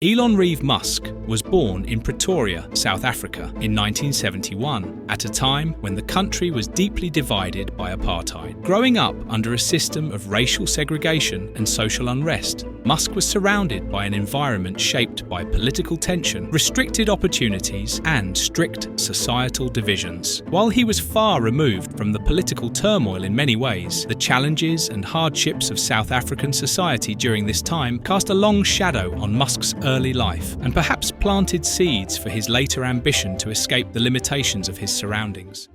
Elon Musk was born in Pretoria, South Africa in 1971, at a time when the country was deeply divided by apartheid. Growing up under a system of racial segregation and social unrest, Musk was surrounded by an environment shaped by political tension, restricted opportunities, and strict societal divisions. While he was far removed from the political turmoil in many ways, the challenges and hardships of South African society during this time cast a long shadow on Musk's early life and perhaps planted seeds for his later ambition to escape the limitations of his surroundings.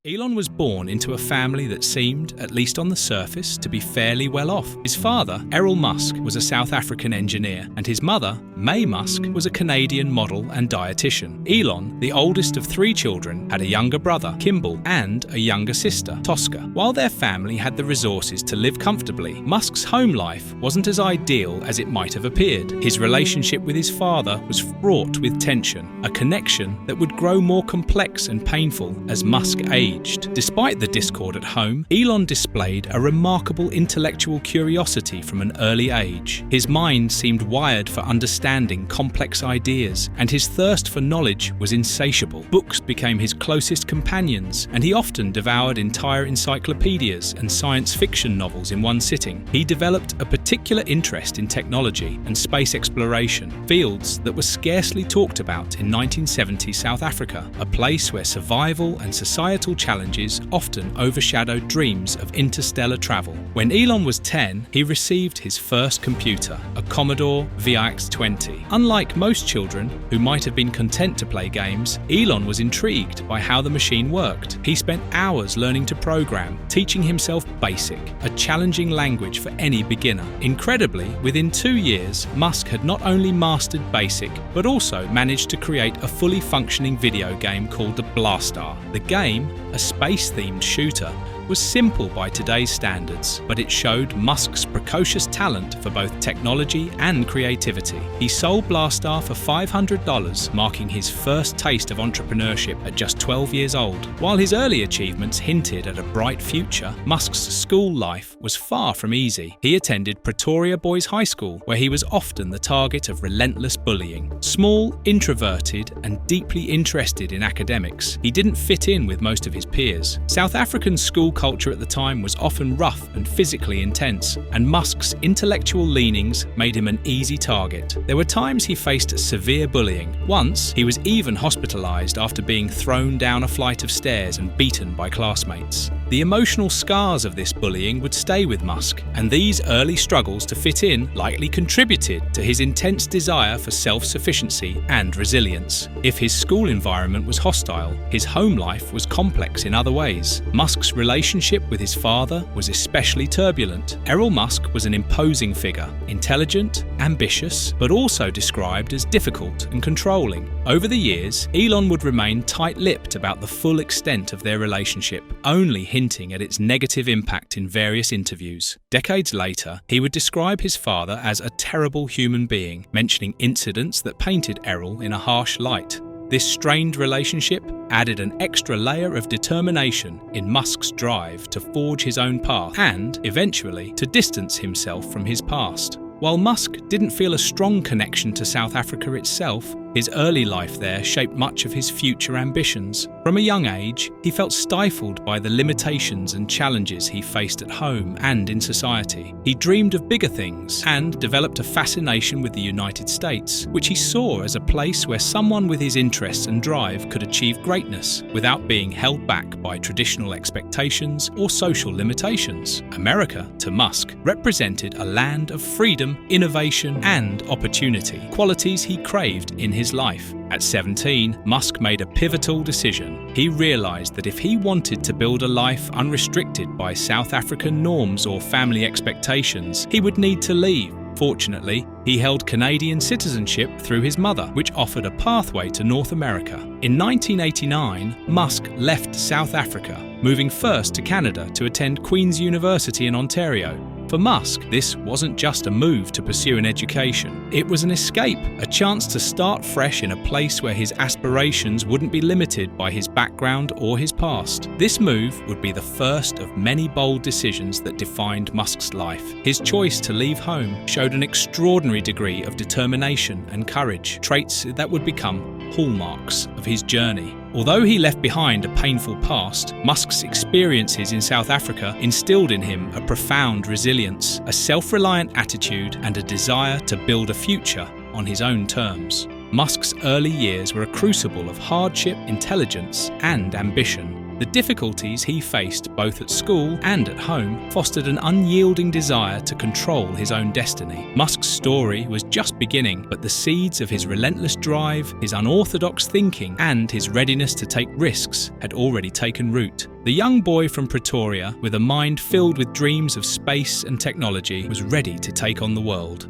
Elon was born into a family that seemed, at least on the surface, to be fairly well off. His father, Elon Musk, was a South African engineer, and his mother, May Musk, was a Canadian model and dietitian. Elon, the oldest of 3 children, had a younger brother, Kimball, and a younger sister, Tosca. While their family had the resources to live comfortably, Musk's home life wasn't as ideal as it might have appeared. His relationship with his father was fraught with tension, a connection that would grow more complex and painful as Musk aged. Despite the discord at home, Elon displayed a remarkable intellectual curiosity from an early age. His mind seemed wired for understanding complex ideas, and his thirst for knowledge was insatiable. Books became his closest companions, and he often devoured entire encyclopedias and science fiction novels in one sitting. He developed a particular interest in technology and space exploration, fields that were scarcely talked about in 1970 South Africa, a place where survival and societal challenges often overshadowed dreams of interstellar travel. When Elon was 10, he received his first computer, a Commodore VIX-20. Unlike most children who might have been content to play games, Elon was intrigued by how the machine worked. He spent hours learning to program, teaching himself BASIC, a challenging language for any beginner. Incredibly, within 2 years, Musk had not only mastered BASIC, but also managed to create a fully functioning video game called the Blastar. The game, a space-themed shooter, was simple by today's standards, but it showed Musk's precocious talent for both technology and creativity. He sold Blastar for $500, marking his first taste of entrepreneurship at just 12 years old. While his early achievements hinted at a bright future, Musk's school life was far from easy. He attended Pretoria Boys High School, where he was often the target of relentless bullying. Small, introverted, and deeply interested in academics, he didn't fit in with most of his peers. South African school culture at the time was often rough and physically intense, and Musk's intellectual leanings made him an easy target. There were times he faced severe bullying. Once, he was even hospitalized after being thrown down a flight of stairs and beaten by classmates. The emotional scars of this bullying would stay with Musk, and these early struggles to fit in likely contributed to his intense desire for self-sufficiency and resilience. If his school environment was hostile, his home life was complex in other ways. Musk's relationship with his father was especially turbulent. Elon Musk was an imposing figure, intelligent, ambitious, but also described as difficult and controlling. Over the years, Elon would remain tight-lipped about the full extent of their relationship, only hinting at its negative impact in various interviews. Decades later, he would describe his father as a terrible human being, mentioning incidents that painted Errol in a harsh light. This strained relationship added an extra layer of determination in Musk's drive to forge his own path and, eventually, to distance himself from his past. While Musk didn't feel a strong connection to South Africa itself, his early life there shaped much of his future ambitions. From a young age, he felt stifled by the limitations and challenges he faced at home and in society. He dreamed of bigger things and developed a fascination with the United States, which he saw as a place where someone with his interests and drive could achieve greatness without being held back by traditional expectations or social limitations. America, to Musk, represented a land of freedom, innovation, and opportunity, qualities he craved in his life. At 17, Musk made a pivotal decision. He realized that if he wanted to build a life unrestricted by South African norms or family expectations, he would need to leave. Fortunately, he held Canadian citizenship through his mother, which offered a pathway to North America. In 1989, Musk left South Africa, moving first to Canada to attend Queen's University in Ontario. For Musk, this wasn't just a move to pursue an education. It was an escape, a chance to start fresh in a place where his aspirations wouldn't be limited by his background or his past. This move would be the first of many bold decisions that defined Musk's life. His choice to leave home showed an extraordinary degree of determination and courage, traits that would become hallmarks of his journey. Although he left behind a painful past, Musk's experiences in South Africa instilled in him a profound resilience, a self-reliant attitude, and a desire to build a future on his own terms. Musk's early years were a crucible of hardship, intelligence, and ambition. The difficulties he faced both at school and at home fostered an unyielding desire to control his own destiny. Musk's story was just beginning, but the seeds of his relentless drive, his unorthodox thinking, and his readiness to take risks had already taken root. The young boy from Pretoria, with a mind filled with dreams of space and technology, was ready to take on the world.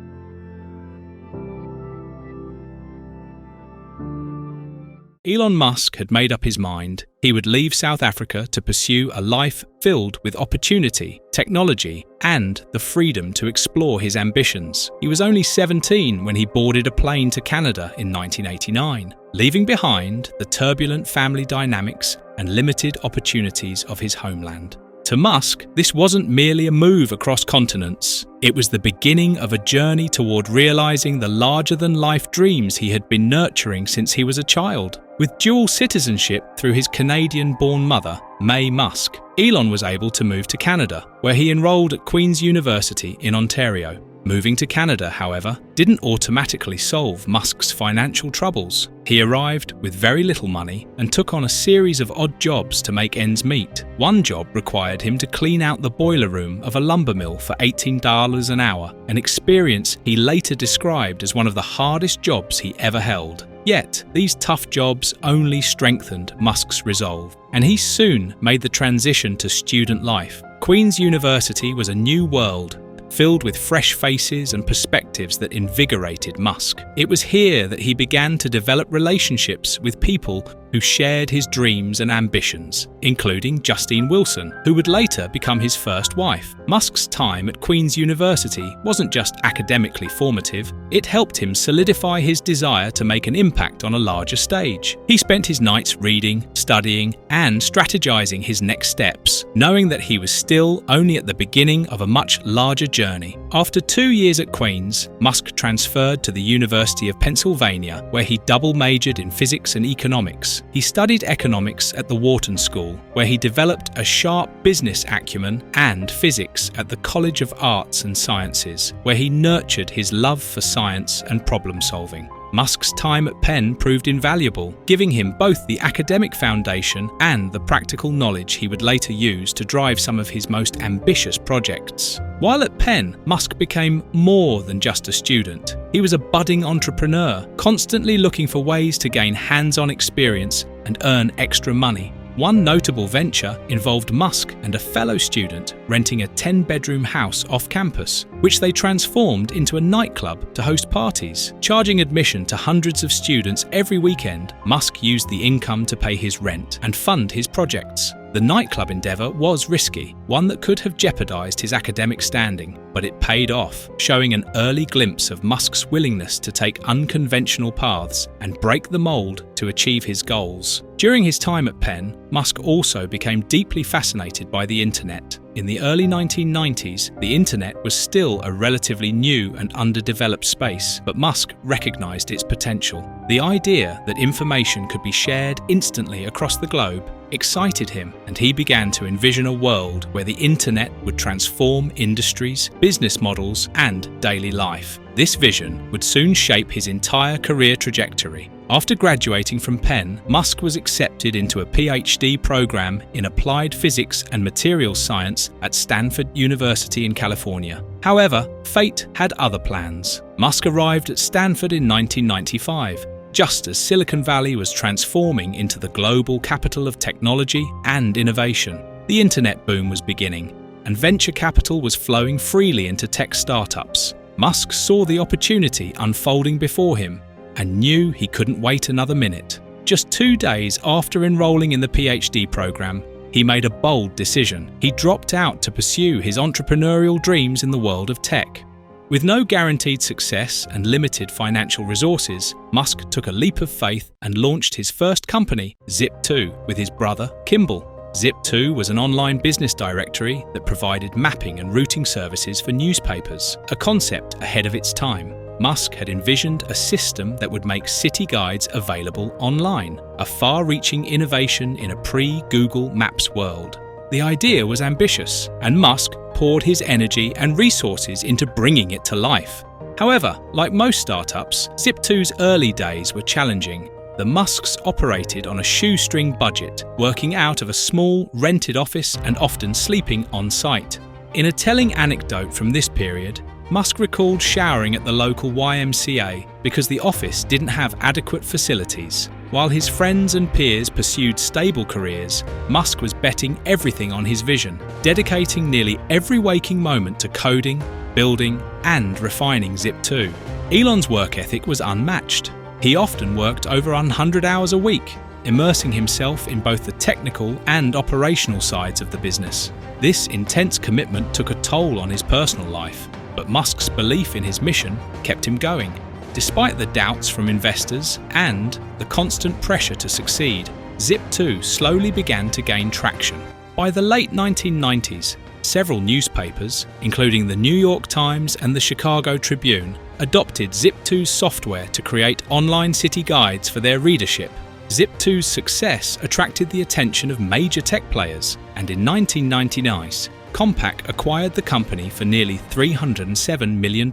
Elon Musk had made up his mind. He would leave South Africa to pursue a life filled with opportunity, technology, and the freedom to explore his ambitions. He was only 17 when he boarded a plane to Canada in 1989, leaving behind the turbulent family dynamics and limited opportunities of his homeland. To Musk, this wasn't merely a move across continents. It was the beginning of a journey toward realizing the larger-than-life dreams he had been nurturing since he was a child. With dual citizenship through his Canadian-born mother, May Musk, Elon was able to move to Canada, where he enrolled at Queen's University in Ontario. Moving to Canada, however, didn't automatically solve Musk's financial troubles. He arrived with very little money and took on a series of odd jobs to make ends meet. One job required him to clean out the boiler room of a lumber mill for $18 an hour, an experience he later described as one of the hardest jobs he ever held. Yet, these tough jobs only strengthened Musk's resolve, and he soon made the transition to student life. Queen's University was a new world, filled with fresh faces and perspectives that invigorated Musk. It was here that he began to develop relationships with people who shared his dreams and ambitions, including Justine Wilson, who would later become his first wife. Musk's time at Queen's University wasn't just academically formative, it helped him solidify his desire to make an impact on a larger stage. He spent his nights reading, studying, and strategizing his next steps, knowing that he was still only at the beginning of a much larger journey. After 2 years at Queen's, Musk transferred to the University of Pennsylvania, where he double majored in physics and economics. He studied economics at the Wharton School, where he developed a sharp business acumen, and physics at the College of Arts and Sciences, where he nurtured his love for science and problem solving. Musk's time at Penn proved invaluable, giving him both the academic foundation and the practical knowledge he would later use to drive some of his most ambitious projects. While at Penn, Musk became more than just a student. He was a budding entrepreneur, constantly looking for ways to gain hands-on experience and earn extra money. One notable venture involved Musk and a fellow student renting a 10-bedroom house off campus, which they transformed into a nightclub to host parties. Charging admission to hundreds of students every weekend, Musk used the income to pay his rent and fund his projects. The nightclub endeavor was risky, one that could have jeopardized his academic standing, but it paid off, showing an early glimpse of Musk's willingness to take unconventional paths and break the mold to achieve his goals. During his time at Penn, Musk also became deeply fascinated by the internet. In the early 1990s, the internet was still a relatively new and underdeveloped space, but Musk recognized its potential. The idea that information could be shared instantly across the globe excited him, and he began to envision a world where the internet would transform industries, business models, and daily life. This vision would soon shape his entire career trajectory. After graduating from Penn, Musk was accepted into a PhD program in applied physics and materials science at Stanford University in California. However, fate had other plans. Musk arrived at Stanford in 1995, just as Silicon Valley was transforming into the global capital of technology and innovation. The internet boom was beginning, and venture capital was flowing freely into tech startups. Musk saw the opportunity unfolding before him and knew he couldn't wait another minute. Just 2 days after enrolling in the PhD program, he made a bold decision. He dropped out to pursue his entrepreneurial dreams in the world of tech. With no guaranteed success and limited financial resources, Musk took a leap of faith and launched his first company, Zip2, with his brother, Kimball. Zip2 was an online business directory that provided mapping and routing services for newspapers, a concept ahead of its time. Musk had envisioned a system that would make city guides available online, a far-reaching innovation in a pre-Google Maps world. The idea was ambitious, and Musk poured his energy and resources into bringing it to life. However, like most startups, Zip2's early days were challenging. The Musks operated on a shoestring budget, working out of a small, rented office and often sleeping on site. In a telling anecdote from this period, Musk recalled showering at the local YMCA because the office didn't have adequate facilities. While his friends and peers pursued stable careers, Musk was betting everything on his vision, dedicating nearly every waking moment to coding, building, and refining Zip2. Elon's work ethic was unmatched. He often worked over 100 hours a week, immersing himself in both the technical and operational sides of the business. This intense commitment took a toll on his personal life, but Musk's belief in his mission kept him going. Despite the doubts from investors and the constant pressure to succeed, Zip2 slowly began to gain traction. By the late 1990s, several newspapers, including the New York Times and the Chicago Tribune, adopted Zip2's software to create online city guides for their readership. Zip2's success attracted the attention of major tech players, and in 1999, Compaq acquired the company for nearly $307 million.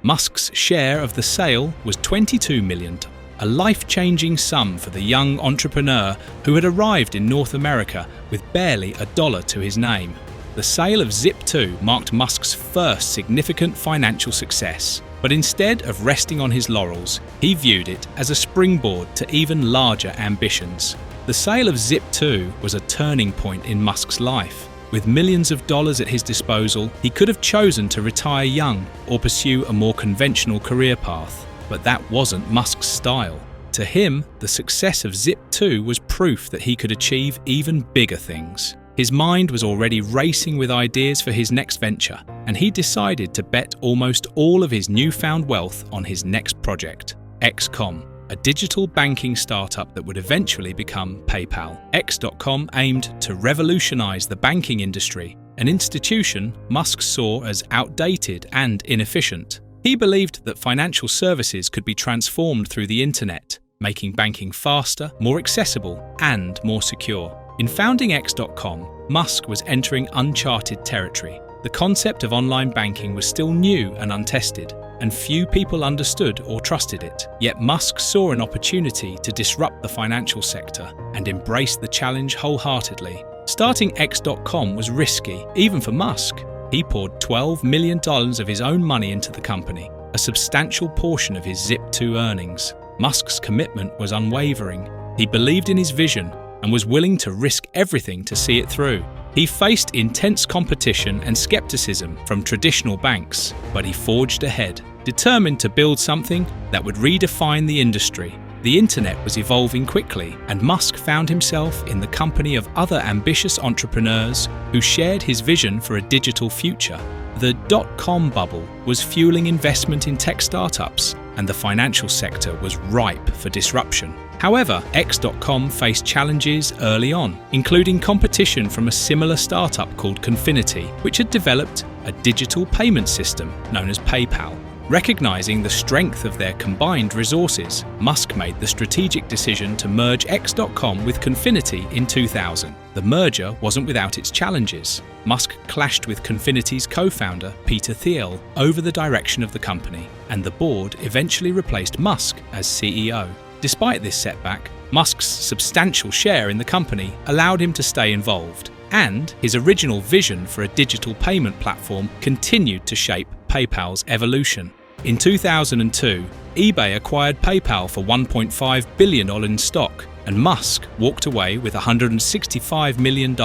Musk's share of the sale was $22 million, a life-changing sum for the young entrepreneur who had arrived in North America with barely a dollar to his name. The sale of Zip2 marked Musk's first significant financial success, but instead of resting on his laurels, he viewed it as a springboard to even larger ambitions. The sale of Zip2 was a turning point in Musk's life. With millions of dollars at his disposal, he could have chosen to retire young or pursue a more conventional career path, but that wasn't Musk's style. To him, the success of Zip2 was proof that he could achieve even bigger things. His mind was already racing with ideas for his next venture, and he decided to bet almost all of his newfound wealth on his next project, XCOM, a digital banking startup that would eventually become PayPal. X.com aimed to revolutionize the banking industry, an institution Musk saw as outdated and inefficient. He believed that financial services could be transformed through the internet, making banking faster, more accessible, and more secure. In founding X.com, Musk was entering uncharted territory. The concept of online banking was still new and untested, and few people understood or trusted it. Yet Musk saw an opportunity to disrupt the financial sector and embraced the challenge wholeheartedly. Starting X.com was risky, even for Musk. He poured $12 million of his own money into the company, a substantial portion of his Zip2 earnings. Musk's commitment was unwavering. He believed in his vision and was willing to risk everything to see it through. He faced intense competition and skepticism from traditional banks, but he forged ahead, determined to build something that would redefine the industry. The internet was evolving quickly, and Musk found himself in the company of other ambitious entrepreneurs who shared his vision for a digital future. The dot-com bubble was fueling investment in tech startups, and the financial sector was ripe for disruption. However, X.com faced challenges early on, including competition from a similar startup called Confinity, which had developed a digital payment system known as PayPal. Recognizing the strength of their combined resources, Musk made the strategic decision to merge X.com with Confinity in 2000. The merger wasn't without its challenges. Musk clashed with Confinity's co-founder, Peter Thiel, over the direction of the company, and the board eventually replaced Musk as CEO. Despite this setback, Musk's substantial share in the company allowed him to stay involved, and his original vision for a digital payment platform continued to shape PayPal's evolution. In 2002, eBay acquired PayPal for $1.5 billion in stock, and Musk walked away with $165 million.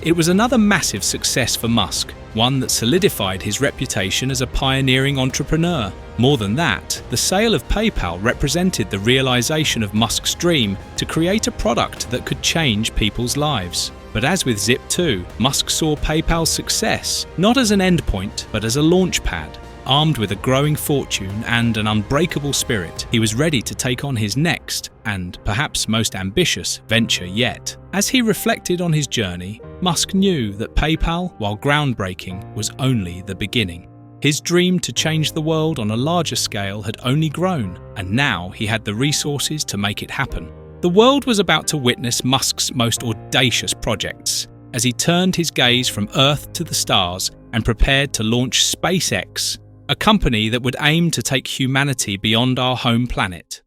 It was another massive success for Musk, one that solidified his reputation as a pioneering entrepreneur. More than that, the sale of PayPal represented the realization of Musk's dream to create a product that could change people's lives. But as with Zip2, Musk saw PayPal's success not as an endpoint, but as a launch pad. Armed with a growing fortune and an unbreakable spirit, he was ready to take on his next, and perhaps most ambitious, venture yet. As he reflected on his journey, Musk knew that PayPal, while groundbreaking, was only the beginning. His dream to change the world on a larger scale had only grown, and now he had the resources to make it happen. The world was about to witness Musk's most audacious projects as he turned his gaze from Earth to the stars and prepared to launch SpaceX, a company that would aim to take humanity beyond our home planet.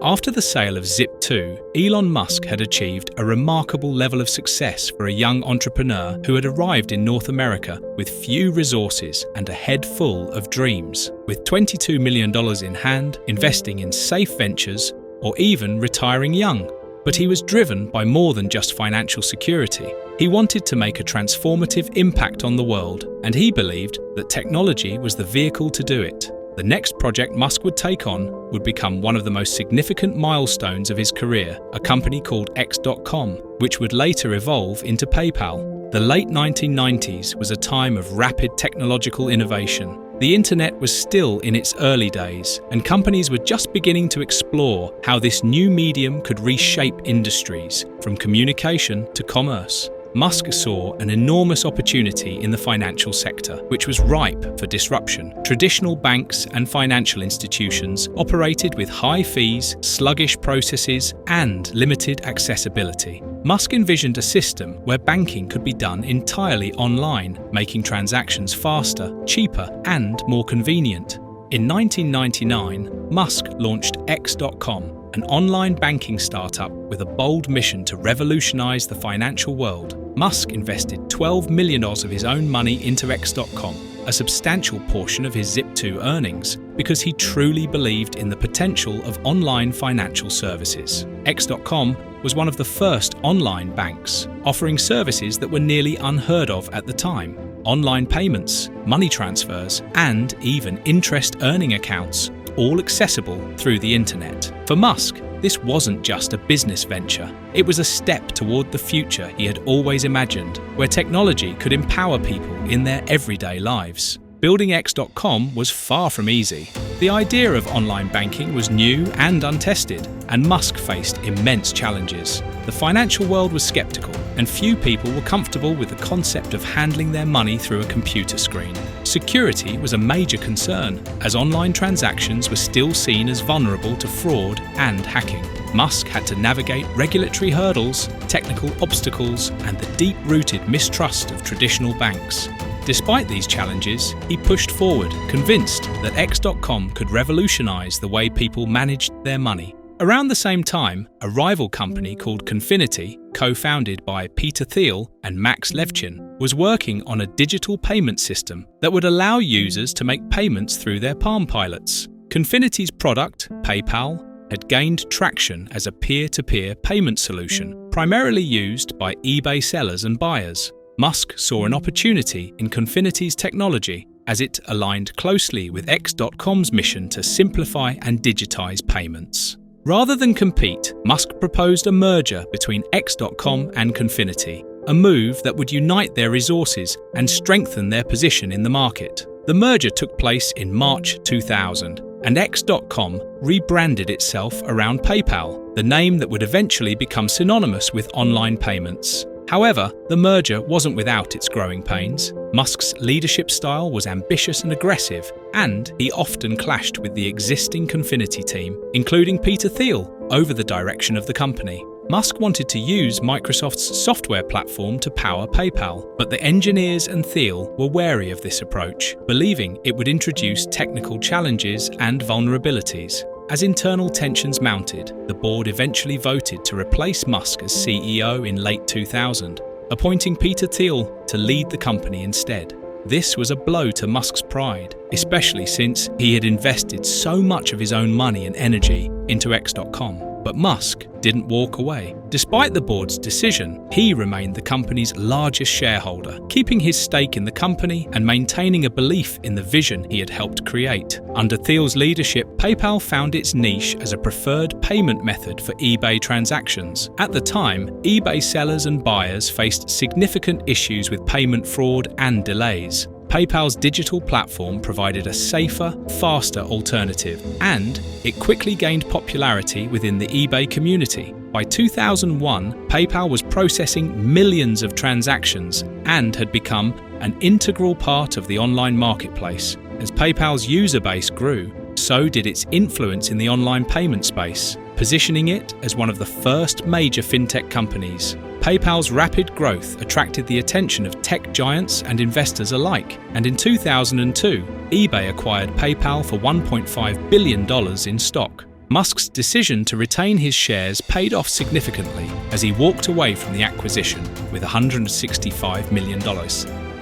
After the sale of Zip2, Elon Musk had achieved a remarkable level of success for a young entrepreneur who had arrived in North America with few resources and a head full of dreams. With $22 million in hand, investing in safe ventures, or even retiring young. But he was driven by more than just financial security. He wanted to make a transformative impact on the world, and he believed that technology was the vehicle to do it. The next project Musk would take on would become one of the most significant milestones of his career, a company called X.com, which would later evolve into PayPal. The late 1990s was a time of rapid technological innovation. The internet was still in its early days, and companies were just beginning to explore how this new medium could reshape industries, from communication to commerce. Musk saw an enormous opportunity in the financial sector, which was ripe for disruption. Traditional banks and financial institutions operated with high fees, sluggish processes, and limited accessibility. Musk envisioned a system where banking could be done entirely online, making transactions faster, cheaper, and more convenient. In 1999, Musk launched X.com, an online banking startup with a bold mission to revolutionize the financial world. Musk invested $12 million of his own money into X.com, a substantial portion of his Zip2 earnings, because he truly believed in the potential of online financial services. X.com was one of the first online banks, offering services that were nearly unheard of at the time: online payments, money transfers, and even interest-earning accounts, all accessible through the internet. For Musk, this wasn't just a business venture. It was a step toward the future he had always imagined, where technology could empower people in their everyday lives. Building X.com was far from easy. The idea of online banking was new and untested, and Musk faced immense challenges. The financial world was skeptical, and few people were comfortable with the concept of handling their money through a computer screen. Security was a major concern, as online transactions were still seen as vulnerable to fraud and hacking. Musk had to navigate regulatory hurdles, technical obstacles, and the deep-rooted mistrust of traditional banks. Despite these challenges, he pushed forward, convinced that X.com could revolutionize the way people managed their money. Around the same time, a rival company called Confinity, co-founded by Peter Thiel and Max Levchin, was working on a digital payment system that would allow users to make payments through their Palm Pilots. Confinity's product, PayPal, had gained traction as a peer-to-peer payment solution, primarily used by eBay sellers and buyers. Musk saw an opportunity in Confinity's technology as it aligned closely with X.com's mission to simplify and digitize payments. Rather than compete, Musk proposed a merger between X.com and Confinity, a move that would unite their resources and strengthen their position in the market. The merger took place in March 2000, and X.com rebranded itself around PayPal, the name that would eventually become synonymous with online payments. However, the merger wasn't without its growing pains. Musk's leadership style was ambitious and aggressive, and he often clashed with the existing Confinity team, including Peter Thiel, over the direction of the company. Musk wanted to use Microsoft's software platform to power PayPal, but the engineers and Thiel were wary of this approach, believing it would introduce technical challenges and vulnerabilities. As internal tensions mounted, the board eventually voted to replace Musk as CEO in late 2000, appointing Peter Thiel to lead the company instead. This was a blow to Musk's pride, especially since he had invested so much of his own money and energy into X.com. But Musk didn't walk away. Despite the board's decision, he remained the company's largest shareholder, keeping his stake in the company and maintaining a belief in the vision he had helped create. Under Thiel's leadership, PayPal found its niche as a preferred payment method for eBay transactions. At the time, eBay sellers and buyers faced significant issues with payment fraud and delays. PayPal's digital platform provided a safer, faster alternative, and it quickly gained popularity within the eBay community. By 2001, PayPal was processing millions of transactions and had become an integral part of the online marketplace. As PayPal's user base grew, so did its influence in the online payment space, positioning it as one of the first major fintech companies. PayPal's rapid growth attracted the attention of tech giants and investors alike, and in 2002, eBay acquired PayPal for $1.5 billion in stock. Musk's decision to retain his shares paid off significantly as he walked away from the acquisition with $165 million.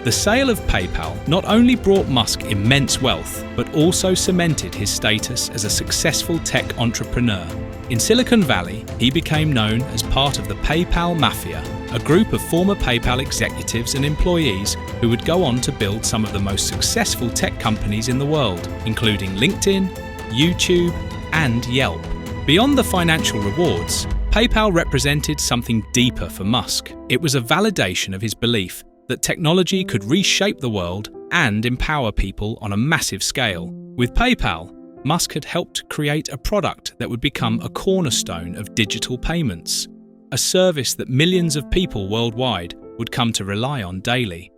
The sale of PayPal not only brought Musk immense wealth, but also cemented his status as a successful tech entrepreneur. In Silicon Valley, he became known as part of the PayPal Mafia, a group of former PayPal executives and employees who would go on to build some of the most successful tech companies in the world, including LinkedIn, YouTube, and Yelp. Beyond the financial rewards, PayPal represented something deeper for Musk. It was a validation of his belief that technology could reshape the world and empower people on a massive scale. With PayPal, Musk had helped create a product that would become a cornerstone of digital payments, a service that millions of people worldwide would come to rely on daily.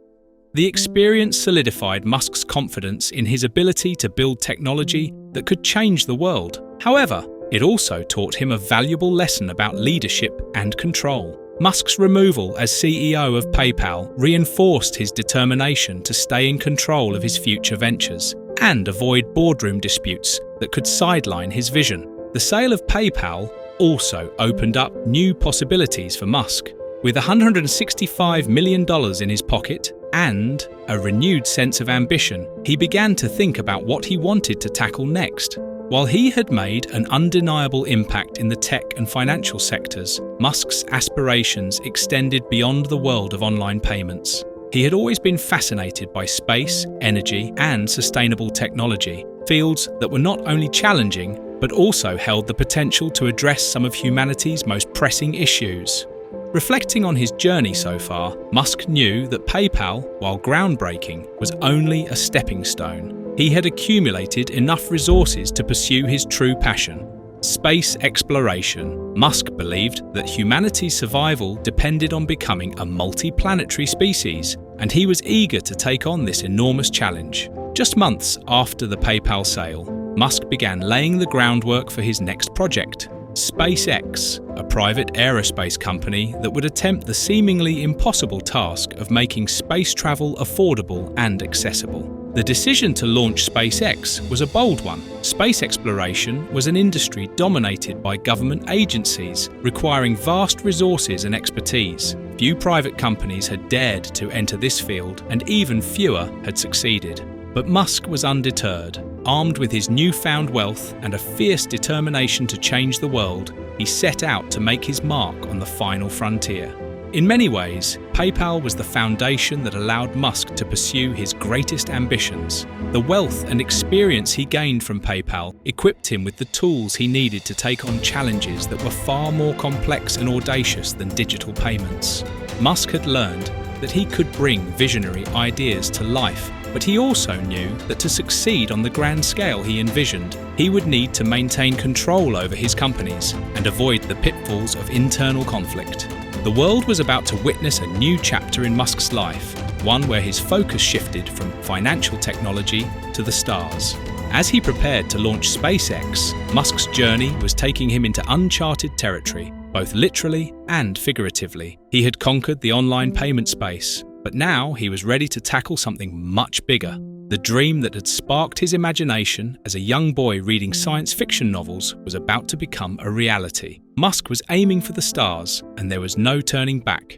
The experience solidified Musk's confidence in his ability to build technology that could change the world. However, it also taught him a valuable lesson about leadership and control. Musk's removal as CEO of PayPal reinforced his determination to stay in control of his future ventures and avoid boardroom disputes that could sideline his vision. The sale of PayPal also opened up new possibilities for Musk. With $165 million in his pocket and a renewed sense of ambition, he began to think about what he wanted to tackle next. While he had made an undeniable impact in the tech and financial sectors, Musk's aspirations extended beyond the world of online payments. He had always been fascinated by space, energy, and sustainable technology, fields that were not only challenging, but also held the potential to address some of humanity's most pressing issues. Reflecting on his journey so far, Musk knew that PayPal, while groundbreaking, was only a stepping stone. He had accumulated enough resources to pursue his true passion, space exploration. Musk believed that humanity's survival depended on becoming a multi-planetary species, and he was eager to take on this enormous challenge. Just months after the PayPal sale, Musk began laying the groundwork for his next project, SpaceX, a private aerospace company that would attempt the seemingly impossible task of making space travel affordable and accessible. The decision to launch SpaceX was a bold one. Space exploration was an industry dominated by government agencies, requiring vast resources and expertise. Few private companies had dared to enter this field, and even fewer had succeeded. But Musk was undeterred. Armed with his newfound wealth and a fierce determination to change the world, he set out to make his mark on the final frontier. In many ways, PayPal was the foundation that allowed Musk to pursue his greatest ambitions. The wealth and experience he gained from PayPal equipped him with the tools he needed to take on challenges that were far more complex and audacious than digital payments. Musk had learned that he could bring visionary ideas to life, but he also knew that to succeed on the grand scale he envisioned, he would need to maintain control over his companies and avoid the pitfalls of internal conflict. The world was about to witness a new chapter in Musk's life, one where his focus shifted from financial technology to the stars. As he prepared to launch SpaceX, Musk's journey was taking him into uncharted territory, both literally and figuratively. He had conquered the online payment space, but now he was ready to tackle something much bigger. The dream that had sparked his imagination as a young boy reading science fiction novels was about to become a reality. Musk was aiming for the stars, and there was no turning back.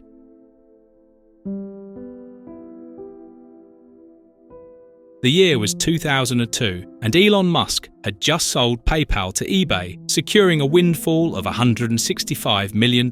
The year was 2002, and Elon Musk had just sold PayPal to eBay, securing a windfall of $165 million.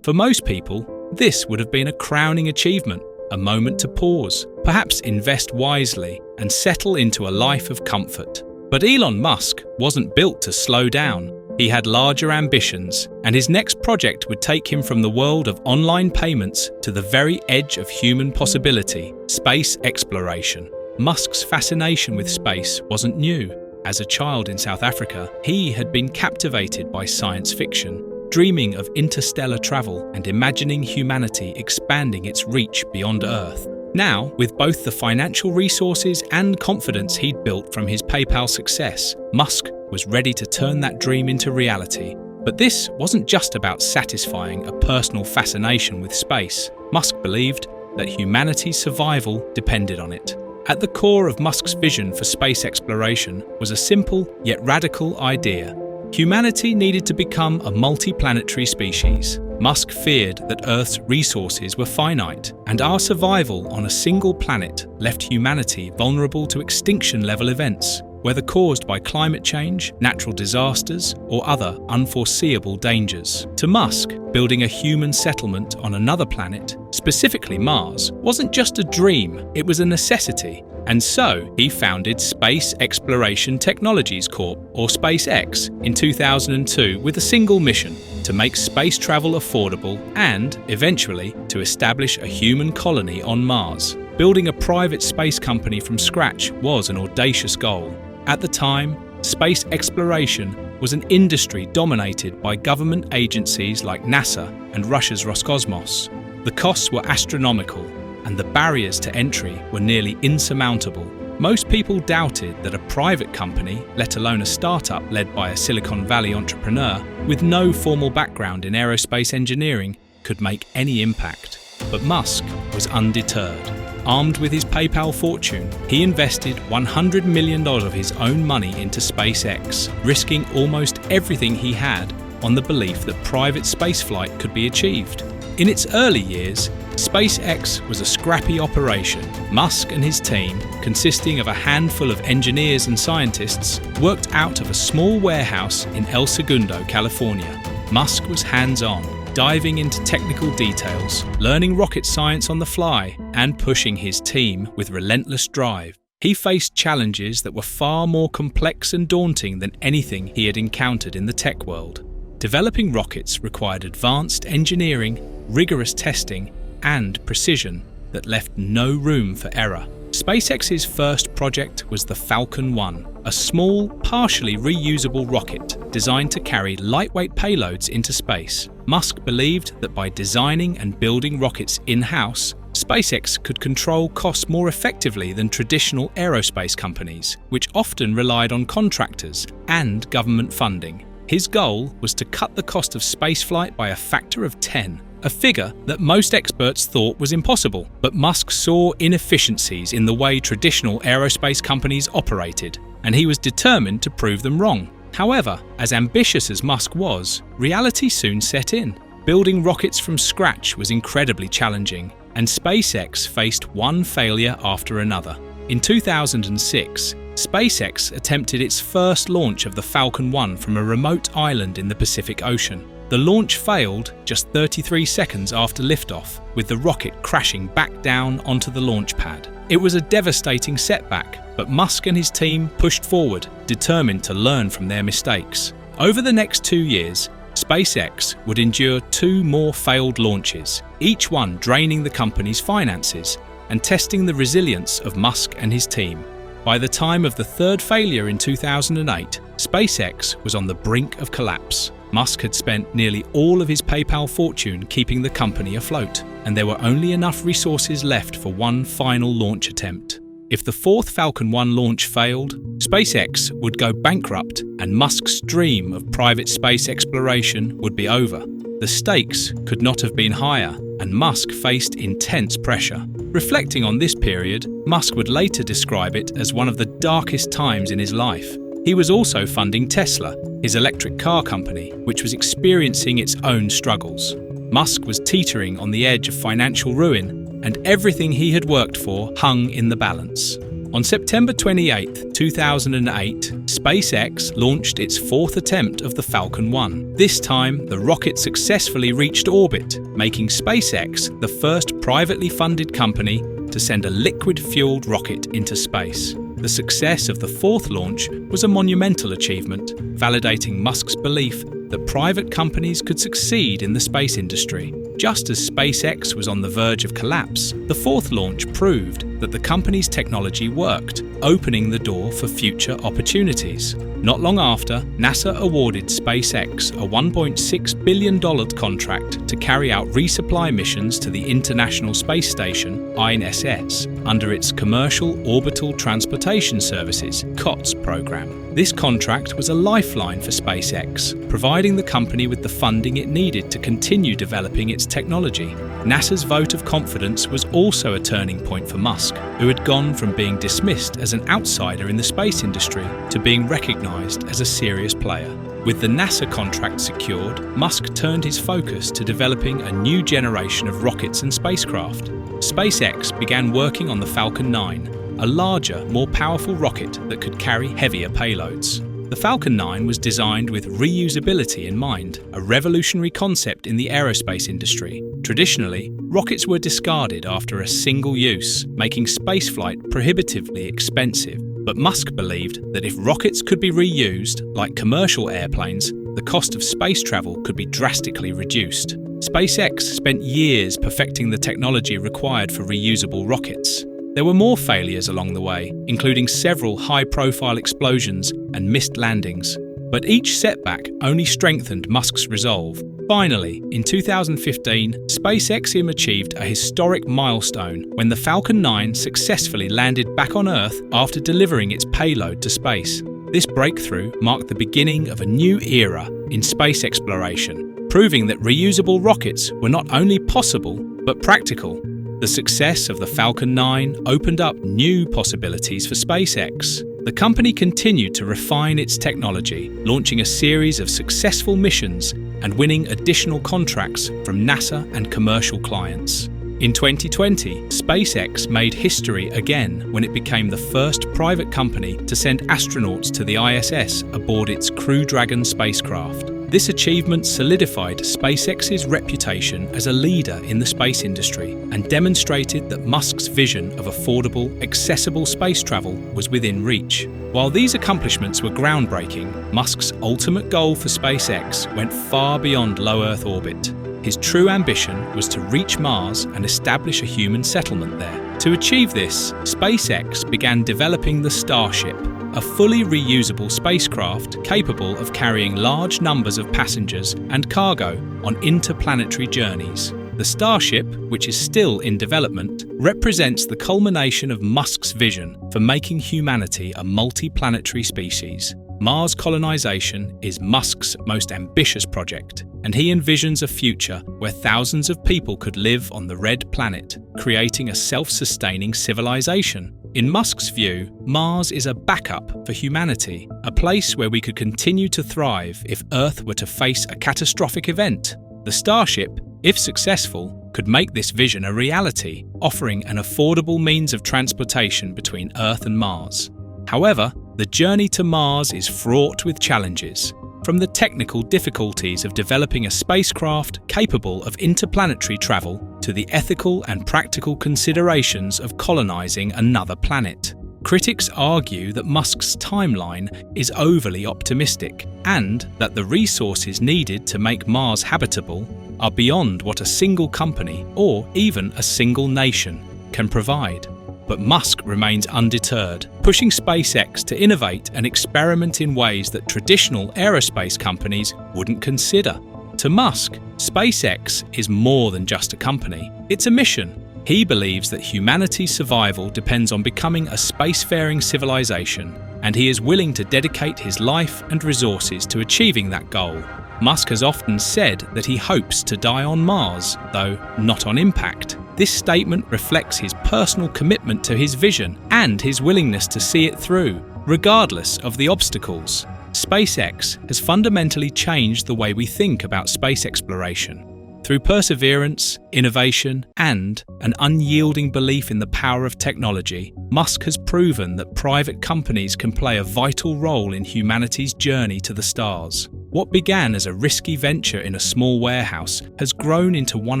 For most people, this would have been a crowning achievement, a moment to pause, perhaps invest wisely, and settle into a life of comfort. But Elon Musk wasn't built to slow down. He had larger ambitions, and his next project would take him from the world of online payments to the very edge of human possibility, space exploration. Musk's fascination with space wasn't new. As a child in South Africa, he had been captivated by science fiction, dreaming of interstellar travel and imagining humanity expanding its reach beyond Earth. Now, with both the financial resources and confidence he'd built from his PayPal success, Musk was ready to turn that dream into reality. But this wasn't just about satisfying a personal fascination with space. Musk believed that humanity's survival depended on it. At the core of Musk's vision for space exploration was a simple yet radical idea. Humanity needed to become a multi-planetary species. Musk feared that Earth's resources were finite, and our survival on a single planet left humanity vulnerable to extinction-level events, whether caused by climate change, natural disasters, or other unforeseeable dangers. To Musk, building a human settlement on another planet, specifically Mars, wasn't just a dream, it was a necessity. And so, he founded Space Exploration Technologies Corp, or SpaceX, in 2002 with a single mission: to make space travel affordable and, eventually, to establish a human colony on Mars. Building a private space company from scratch was an audacious goal. At the time, space exploration was an industry dominated by government agencies like NASA and Russia's Roscosmos. The costs were astronomical, and the barriers to entry were nearly insurmountable. Most people doubted that a private company, let alone a startup led by a Silicon Valley entrepreneur with no formal background in aerospace engineering, could make any impact. But Musk was undeterred. Armed with his PayPal fortune, he invested $100 million of his own money into SpaceX, risking almost everything he had on the belief that private spaceflight could be achieved. In its early years, SpaceX was a scrappy operation. Musk and his team, consisting of a handful of engineers and scientists, worked out of a small warehouse in El Segundo, California. Musk was hands-on, diving into technical details, learning rocket science on the fly, and pushing his team with relentless drive. He faced challenges that were far more complex and daunting than anything he had encountered in the tech world. Developing rockets required advanced engineering, rigorous testing, and precision that left no room for error. SpaceX's first project was the Falcon 1, a small, partially reusable rocket designed to carry lightweight payloads into space. Musk believed that by designing and building rockets in-house, SpaceX could control costs more effectively than traditional aerospace companies, which often relied on contractors and government funding. His goal was to cut the cost of spaceflight by a factor of 10, a figure that most experts thought was impossible. But Musk saw inefficiencies in the way traditional aerospace companies operated, and he was determined to prove them wrong. However, as ambitious as Musk was, reality soon set in. Building rockets from scratch was incredibly challenging, and SpaceX faced one failure after another. In 2006, SpaceX attempted its first launch of the Falcon 1 from a remote island in the Pacific Ocean. The launch failed just 33 seconds after liftoff, with the rocket crashing back down onto the launch pad. It was a devastating setback, but Musk and his team pushed forward, determined to learn from their mistakes. Over the next 2 years, SpaceX would endure 2 more failed launches, each one draining the company's finances and testing the resilience of Musk and his team. By the time of the third failure in 2008, SpaceX was on the brink of collapse. Musk had spent nearly all of his PayPal fortune keeping the company afloat, and there were only enough resources left for one final launch attempt. If the fourth Falcon 1 launch failed, SpaceX would go bankrupt and Musk's dream of private space exploration would be over. The stakes could not have been higher, and Musk faced intense pressure. Reflecting on this period, Musk would later describe it as one of the darkest times in his life. He was also funding Tesla, his electric car company, which was experiencing its own struggles. Musk was teetering on the edge of financial ruin, and everything he had worked for hung in the balance. On September 28, 2008, SpaceX launched its fourth attempt of the Falcon 1. This time, the rocket successfully reached orbit, making SpaceX the first privately funded company to send a liquid-fueled rocket into space. The success of the fourth launch was a monumental achievement, validating Musk's belief that private companies could succeed in the space industry. Just as SpaceX was on the verge of collapse, the fourth launch proved that the company's technology worked, opening the door for future opportunities. Not long after, NASA awarded SpaceX a $1.6 billion contract to carry out resupply missions to the International Space Station, ISS, under its Commercial Orbital Transportation Services (COTS) program. This contract was a lifeline for SpaceX, providing the company with the funding it needed to continue developing its technology. NASA's vote of confidence was also a turning point for Musk, who had gone from being dismissed as an outsider in the space industry to being recognized as a serious player. With the NASA contract secured, Musk turned his focus to developing a new generation of rockets and spacecraft. SpaceX began working on the Falcon 9, a larger, more powerful rocket that could carry heavier payloads. The Falcon 9 was designed with reusability in mind, a revolutionary concept in the aerospace industry. Traditionally, rockets were discarded after a single use, making spaceflight prohibitively expensive. But Musk believed that if rockets could be reused, like commercial airplanes, the cost of space travel could be drastically reduced. SpaceX spent years perfecting the technology required for reusable rockets. There were more failures along the way, including several high-profile explosions and missed landings. But each setback only strengthened Musk's resolve. Finally, in 2015, SpaceX achieved a historic milestone when the Falcon 9 successfully landed back on Earth after delivering its payload to space. This breakthrough marked the beginning of a new era in space exploration, proving that reusable rockets were not only possible, but practical. The success of the Falcon 9 opened up new possibilities for SpaceX. The company continued to refine its technology, launching a series of successful missions and winning additional contracts from NASA and commercial clients. In 2020, SpaceX made history again when it became the first private company to send astronauts to the ISS aboard its Crew Dragon spacecraft. This achievement solidified SpaceX's reputation as a leader in the space industry and demonstrated that Musk's vision of affordable, accessible space travel was within reach. While these accomplishments were groundbreaking, Musk's ultimate goal for SpaceX went far beyond low Earth orbit. His true ambition was to reach Mars and establish a human settlement there. To achieve this, SpaceX began developing the Starship, a fully reusable spacecraft capable of carrying large numbers of passengers and cargo on interplanetary journeys. The Starship, which is still in development, represents the culmination of Musk's vision for making humanity a multi-planetary species. Mars colonization is Musk's most ambitious project, and he envisions a future where thousands of people could live on the red planet, creating a self-sustaining civilization. In Musk's view, Mars is a backup for humanity, a place where we could continue to thrive if Earth were to face a catastrophic event. The Starship, if successful, could make this vision a reality, offering an affordable means of transportation between Earth and Mars. However, the journey to Mars is fraught with challenges, from the technical difficulties of developing a spacecraft capable of interplanetary travel to the ethical and practical considerations of colonizing another planet. Critics argue that Musk's timeline is overly optimistic and that the resources needed to make Mars habitable are beyond what a single company or even a single nation can provide. But Musk remains undeterred, pushing SpaceX to innovate and experiment in ways that traditional aerospace companies wouldn't consider. To Musk, SpaceX is more than just a company. It's a mission. He believes that humanity's survival depends on becoming a spacefaring civilization, and he is willing to dedicate his life and resources to achieving that goal. Musk has often said that he hopes to die on Mars, though not on impact. This statement reflects his personal commitment to his vision and his willingness to see it through, regardless of the obstacles. SpaceX has fundamentally changed the way we think about space exploration. Through perseverance, innovation, and an unyielding belief in the power of technology, Musk has proven that private companies can play a vital role in humanity's journey to the stars. What began as a risky venture in a small warehouse has grown into one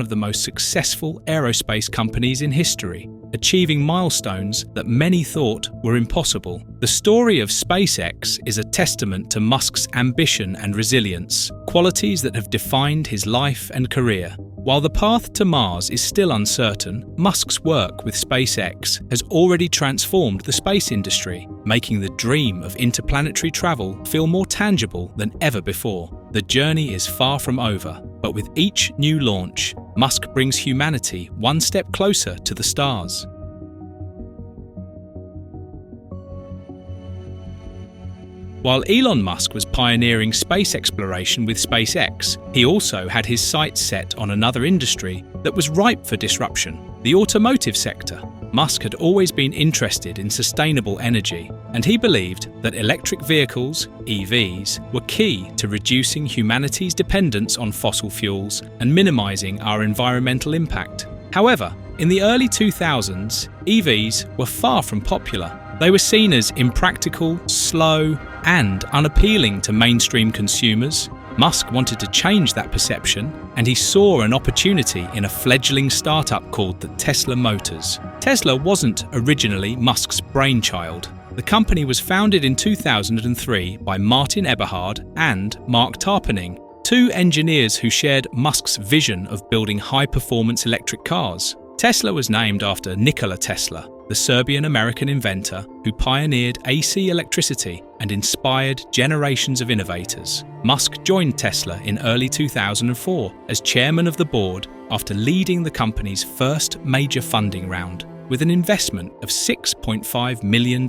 of the most successful aerospace companies in history, achieving milestones that many thought were impossible. The story of SpaceX is a testament to Musk's ambition and resilience, qualities that have defined his life and career. While the path to Mars is still uncertain, Musk's work with SpaceX has already transformed the space industry, making the dream of interplanetary travel feel more tangible than ever before. The journey is far from over, but with each new launch, Musk brings humanity one step closer to the stars. While Elon Musk was pioneering space exploration with SpaceX, he also had his sights set on another industry that was ripe for disruption: the automotive sector. Musk had always been interested in sustainable energy, and he believed that electric vehicles, EVs, were key to reducing humanity's dependence on fossil fuels and minimizing our environmental impact. However, in the early 2000s, EVs were far from popular. They were seen as impractical, slow, and unappealing to mainstream consumers. Musk wanted to change that perception, and he saw an opportunity in a fledgling startup called the Tesla Motors. Tesla wasn't originally Musk's brainchild. The company was founded in 2003 by Martin Eberhard and Mark Tarpenning, two engineers who shared Musk's vision of building high-performance electric cars. Tesla was named after Nikola Tesla, the Serbian-American inventor who pioneered AC electricity and inspired generations of innovators. Musk joined Tesla in early 2004 as chairman of the board after leading the company's first major funding round with an investment of $6.5 million.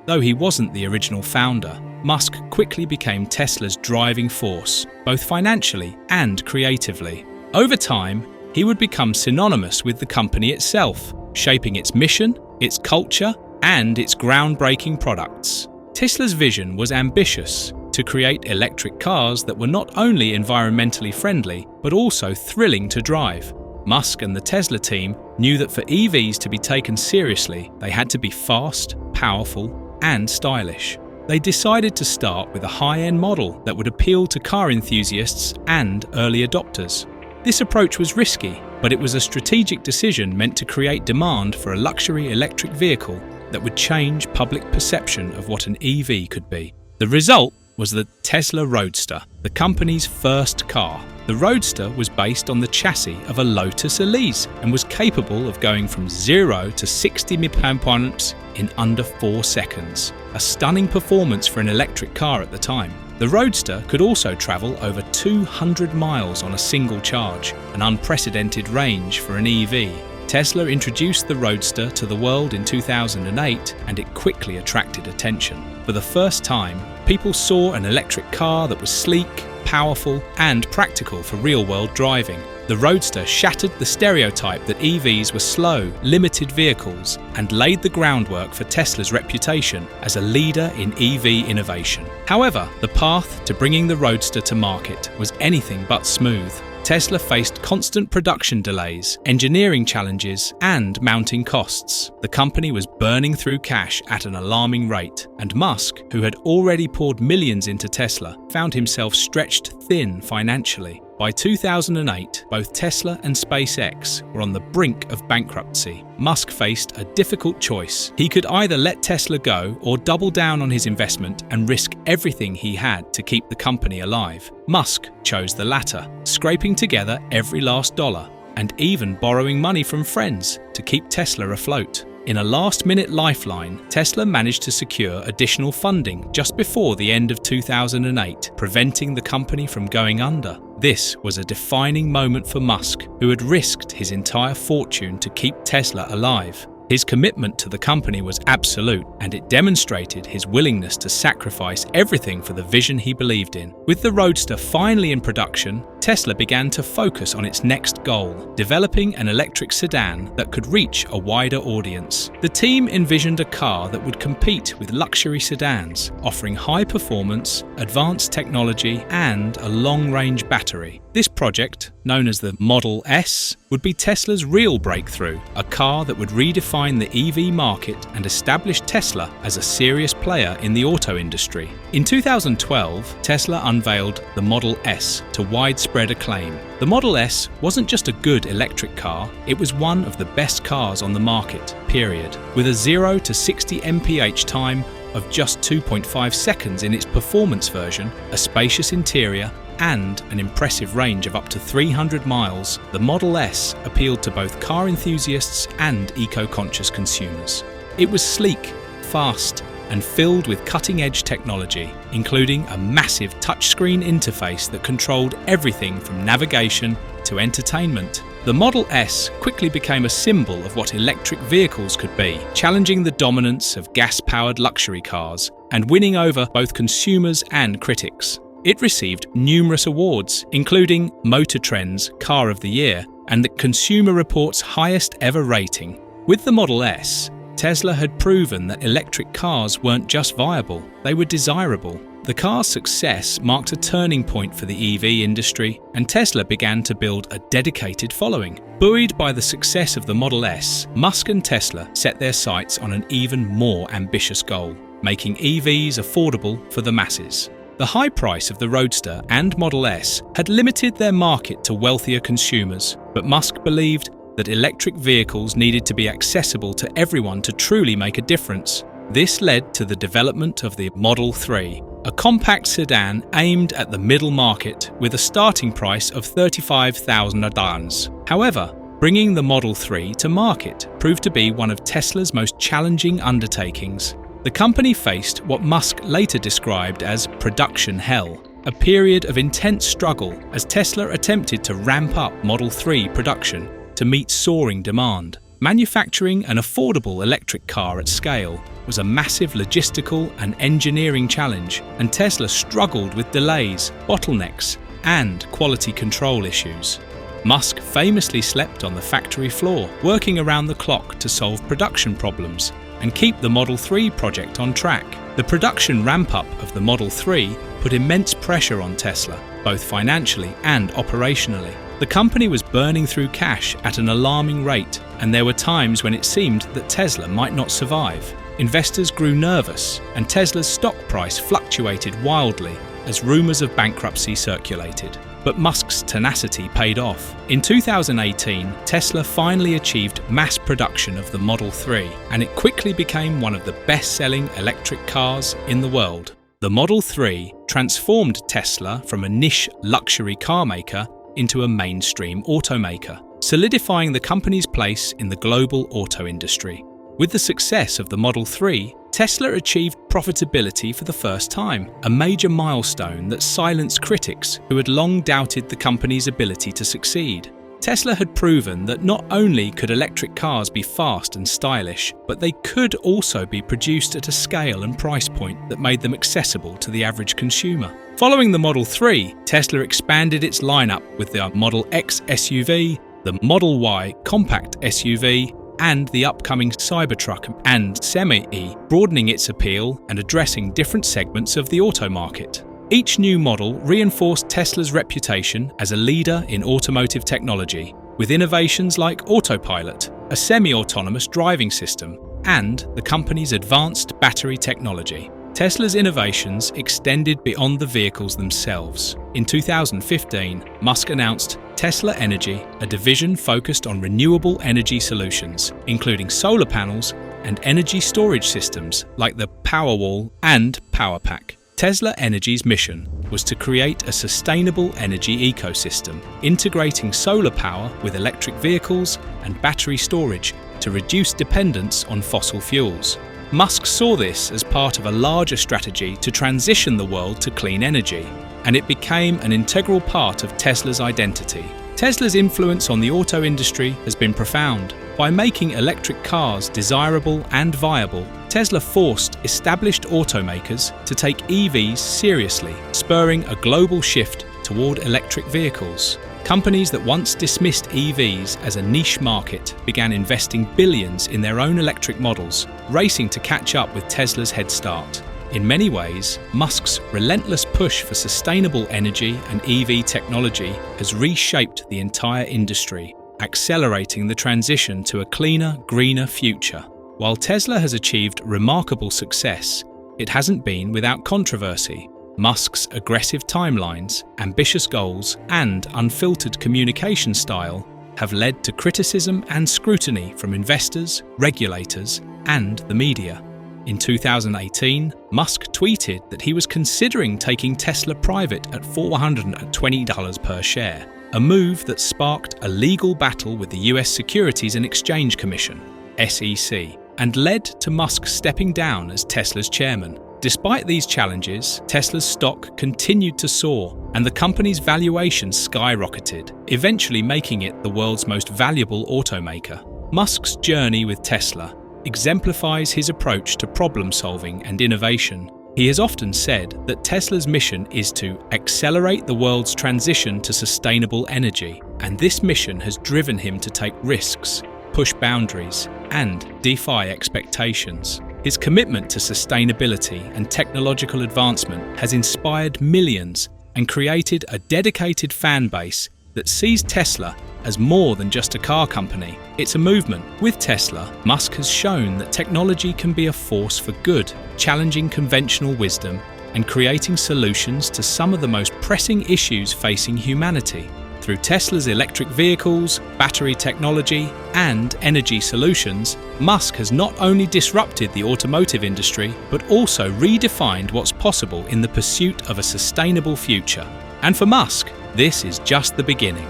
Though he wasn't the original founder, Musk quickly became Tesla's driving force, both financially and creatively. Over time, he would become synonymous with the company itself, shaping its mission, its culture, and its groundbreaking products. Tesla's vision was ambitious: to create electric cars that were not only environmentally friendly, but also thrilling to drive. Musk and the Tesla team knew that for EVs to be taken seriously, they had to be fast, powerful, and stylish. They decided to start with a high-end model that would appeal to car enthusiasts and early adopters. This approach was risky, but it was a strategic decision meant to create demand for a luxury electric vehicle that would change public perception of what an EV could be. The result was the Tesla Roadster, the company's first car. The Roadster was based on the chassis of a Lotus Elise and was capable of going from 0 to 60 mph in under 4 seconds, a stunning performance for an electric car at the time. The Roadster could also travel over 200 miles on a single charge, an unprecedented range for an EV. Tesla introduced the Roadster to the world in 2008, and it quickly attracted attention. For the first time, people saw an electric car that was sleek, powerful, and practical for real-world driving. The Roadster shattered the stereotype that EVs were slow, limited vehicles and laid the groundwork for Tesla's reputation as a leader in EV innovation. However, the path to bringing the Roadster to market was anything but smooth. Tesla faced constant production delays, engineering challenges, and mounting costs. The company was burning through cash at an alarming rate, and Musk, who had already poured millions into Tesla, found himself stretched thin financially. By 2008, both Tesla and SpaceX were on the brink of bankruptcy. Musk faced a difficult choice. He could either let Tesla go or double down on his investment and risk everything he had to keep the company alive. Musk chose the latter, scraping together every last dollar and even borrowing money from friends to keep Tesla afloat. In a last-minute lifeline, Tesla managed to secure additional funding just before the end of 2008, preventing the company from going under. This was a defining moment for Musk, who had risked his entire fortune to keep Tesla alive. His commitment to the company was absolute, and it demonstrated his willingness to sacrifice everything for the vision he believed in. With the Roadster finally in production, Tesla began to focus on its next goal, developing an electric sedan that could reach a wider audience. The team envisioned a car that would compete with luxury sedans, offering high performance, advanced technology, and a long-range battery. This project, known as the Model S, would be Tesla's real breakthrough, a car that would redefine the EV market and establish Tesla as a serious player in the auto industry. In 2012, Tesla unveiled the Model S to widespread acclaim. The Model S wasn't just a good electric car, it was one of the best cars on the market, period. With a 0 to 60 mph time of just 2.5 seconds in its performance version, a spacious interior, and an impressive range of up to 300 miles, the Model S appealed to both car enthusiasts and eco-conscious consumers. It was sleek, fast, and filled with cutting-edge technology, including a massive touchscreen interface that controlled everything from navigation to entertainment. The Model S quickly became a symbol of what electric vehicles could be, challenging the dominance of gas-powered luxury cars and winning over both consumers and critics. It received numerous awards, including Motor Trend's Car of the Year and the Consumer Report's highest ever rating. With the Model S, Tesla had proven that electric cars weren't just viable, they were desirable. The car's success marked a turning point for the EV industry, and Tesla began to build a dedicated following. Buoyed by the success of the Model S, Musk and Tesla set their sights on an even more ambitious goal, making EVs affordable for the masses. The high price of the Roadster and Model S had limited their market to wealthier consumers, but Musk believed that electric vehicles needed to be accessible to everyone to truly make a difference. This led to the development of the Model 3, a compact sedan aimed at the middle market with a starting price of $35,000. However, bringing the Model 3 to market proved to be one of Tesla's most challenging undertakings. The company faced what Musk later described as production hell, a period of intense struggle as Tesla attempted to ramp up Model 3 production to meet soaring demand. Manufacturing an affordable electric car at scale was a massive logistical and engineering challenge, and Tesla struggled with delays, bottlenecks, and quality control issues. Musk famously slept on the factory floor, working around the clock to solve production problems and keep the Model 3 project on track. The production ramp-up of the Model 3 put immense pressure on Tesla, both financially and operationally. The company was burning through cash at an alarming rate, and there were times when it seemed that Tesla might not survive. Investors grew nervous, and Tesla's stock price fluctuated wildly as rumors of bankruptcy circulated. But Musk's tenacity paid off. In 2018, Tesla finally achieved mass production of the Model 3, and it quickly became one of the best-selling electric cars in the world. The Model 3 transformed Tesla from a niche luxury car maker into a mainstream automaker, solidifying the company's place in the global auto industry. With the success of the Model 3, Tesla achieved profitability for the first time, a major milestone that silenced critics who had long doubted the company's ability to succeed. Tesla had proven that not only could electric cars be fast and stylish, but they could also be produced at a scale and price point that made them accessible to the average consumer. Following the Model 3, Tesla expanded its lineup with the Model X SUV, the Model Y compact SUV, and the upcoming Cybertruck and Semi-E, broadening its appeal and addressing different segments of the auto market. Each new model reinforced Tesla's reputation as a leader in automotive technology, with innovations like autopilot, a semi-autonomous driving system, and the company's advanced battery technology. Tesla's innovations extended beyond the vehicles themselves. In 2015, Musk announced Tesla Energy, a division focused on renewable energy solutions, including solar panels and energy storage systems like the Powerwall and Powerpack. Tesla Energy's mission was to create a sustainable energy ecosystem, integrating solar power with electric vehicles and battery storage to reduce dependence on fossil fuels. Musk saw this as part of a larger strategy to transition the world to clean energy, and it became an integral part of Tesla's identity. Tesla's influence on the auto industry has been profound. By making electric cars desirable and viable, Tesla forced established automakers to take EVs seriously, spurring a global shift toward electric vehicles. Companies that once dismissed EVs as a niche market began investing billions in their own electric models, racing to catch up with Tesla's head start. In many ways, Musk's relentless push for sustainable energy and EV technology has reshaped the entire industry, accelerating the transition to a cleaner, greener future. While Tesla has achieved remarkable success, it hasn't been without controversy. Musk's aggressive timelines, ambitious goals, and unfiltered communication style have led to criticism and scrutiny from investors, regulators, and the media. In 2018, Musk tweeted that he was considering taking Tesla private at $420 per share, a move that sparked a legal battle with the US Securities and Exchange Commission, SEC, and led to Musk stepping down as Tesla's chairman. Despite these challenges, Tesla's stock continued to soar, and the company's valuation skyrocketed, eventually making it the world's most valuable automaker. Musk's journey with Tesla exemplifies his approach to problem-solving and innovation. He has often said that Tesla's mission is to accelerate the world's transition to sustainable energy, and this mission has driven him to take risks, push boundaries, and defy expectations. His commitment to sustainability and technological advancement has inspired millions and created a dedicated fan base that sees Tesla as more than just a car company. It's a movement. With Tesla, Musk has shown that technology can be a force for good, challenging conventional wisdom and creating solutions to some of the most pressing issues facing humanity. Through Tesla's electric vehicles, battery technology, and energy solutions, Musk has not only disrupted the automotive industry, but also redefined what's possible in the pursuit of a sustainable future. And for Musk, this is just the beginning.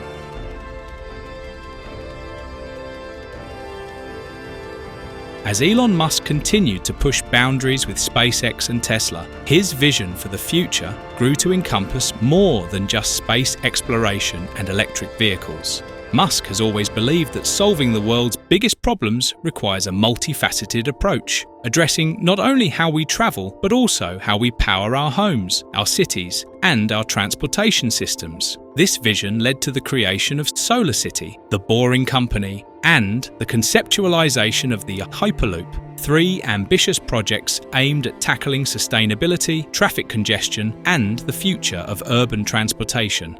As Elon Musk continued to push boundaries with SpaceX and Tesla, his vision for the future grew to encompass more than just space exploration and electric vehicles. Musk has always believed that solving the world's biggest problems requires a multifaceted approach, addressing not only how we travel, but also how we power our homes, our cities, and our transportation systems. This vision led to the creation of SolarCity, the Boring Company, and the conceptualization of the Hyperloop, three ambitious projects aimed at tackling sustainability, traffic congestion, and the future of urban transportation.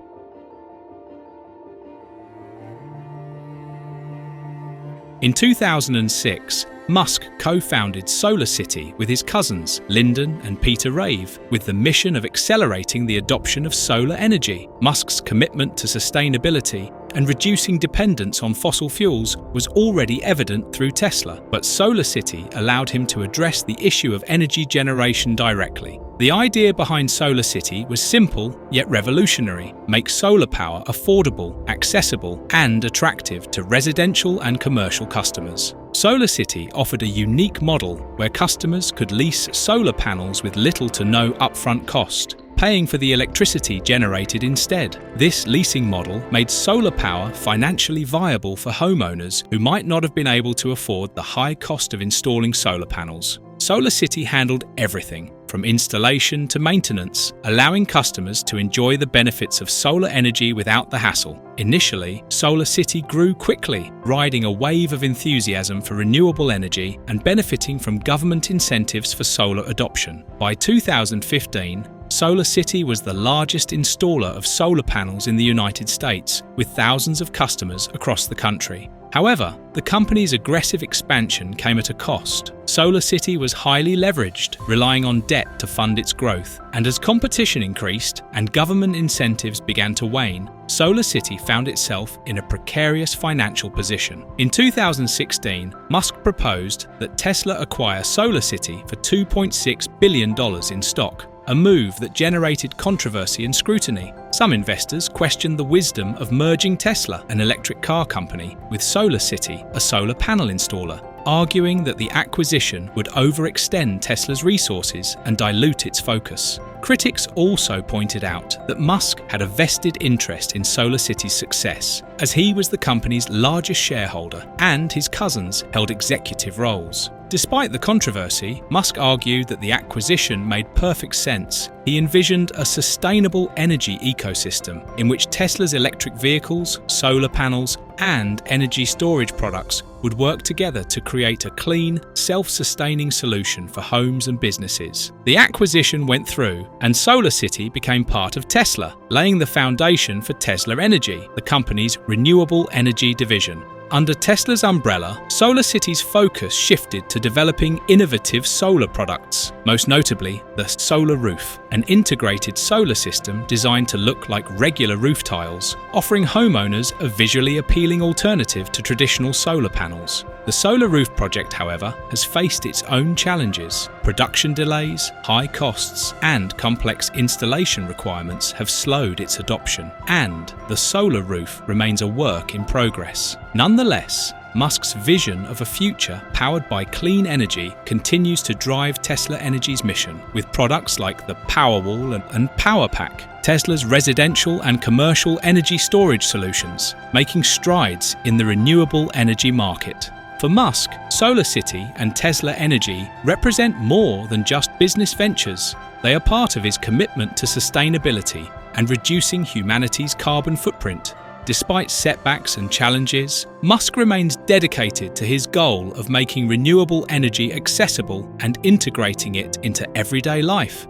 In 2006, Musk co-founded SolarCity with his cousins Lyndon and Peter Rave, with the mission of accelerating the adoption of solar energy. Musk's commitment to sustainability and reducing dependence on fossil fuels was already evident through Tesla, but SolarCity allowed him to address the issue of energy generation directly. The idea behind SolarCity was simple yet revolutionary: make solar power affordable, accessible, and attractive to residential and commercial customers. SolarCity offered a unique model where customers could lease solar panels with little to no upfront cost, paying for the electricity generated instead. This leasing model made solar power financially viable for homeowners who might not have been able to afford the high cost of installing solar panels. SolarCity handled everything, from installation to maintenance, allowing customers to enjoy the benefits of solar energy without the hassle. Initially, SolarCity grew quickly, riding a wave of enthusiasm for renewable energy and benefiting from government incentives for solar adoption. By 2015, SolarCity was the largest installer of solar panels in the United States, with thousands of customers across the country. However, the company's aggressive expansion came at a cost. SolarCity was highly leveraged, relying on debt to fund its growth, and as competition increased and government incentives began to wane, SolarCity found itself in a precarious financial position. In 2016, Musk proposed that Tesla acquire SolarCity for $2.6 billion in stock, a move that generated controversy and scrutiny. Some investors questioned the wisdom of merging Tesla, an electric car company, with SolarCity, a solar panel installer, arguing that the acquisition would overextend Tesla's resources and dilute its focus. Critics also pointed out that Musk had a vested interest in SolarCity's success, as he was the company's largest shareholder and his cousins held executive roles. Despite the controversy, Musk argued that the acquisition made perfect sense. He envisioned a sustainable energy ecosystem in which Tesla's electric vehicles, solar panels, and energy storage products would work together to create a clean, self-sustaining solution for homes and businesses. The acquisition went through, and SolarCity became part of Tesla, laying the foundation for Tesla Energy, the company's renewable energy division. Under Tesla's umbrella, SolarCity's focus shifted to developing innovative solar products, most notably the solar roof, an integrated solar system designed to look like regular roof tiles, offering homeowners a visually appealing alternative to traditional solar panels. The solar roof project, however, has faced its own challenges. Production delays, high costs, and complex installation requirements have slowed its adoption, and the solar roof remains a work in progress. Nonetheless, Musk's vision of a future powered by clean energy continues to drive Tesla Energy's mission, with products like the Powerwall and Powerpack, Tesla's residential and commercial energy storage solutions, making strides in the renewable energy market. For Musk, SolarCity and Tesla Energy represent more than just business ventures. They are part of his commitment to sustainability and reducing humanity's carbon footprint. Despite setbacks and challenges, Musk remains dedicated to his goal of making renewable energy accessible and integrating it into everyday life.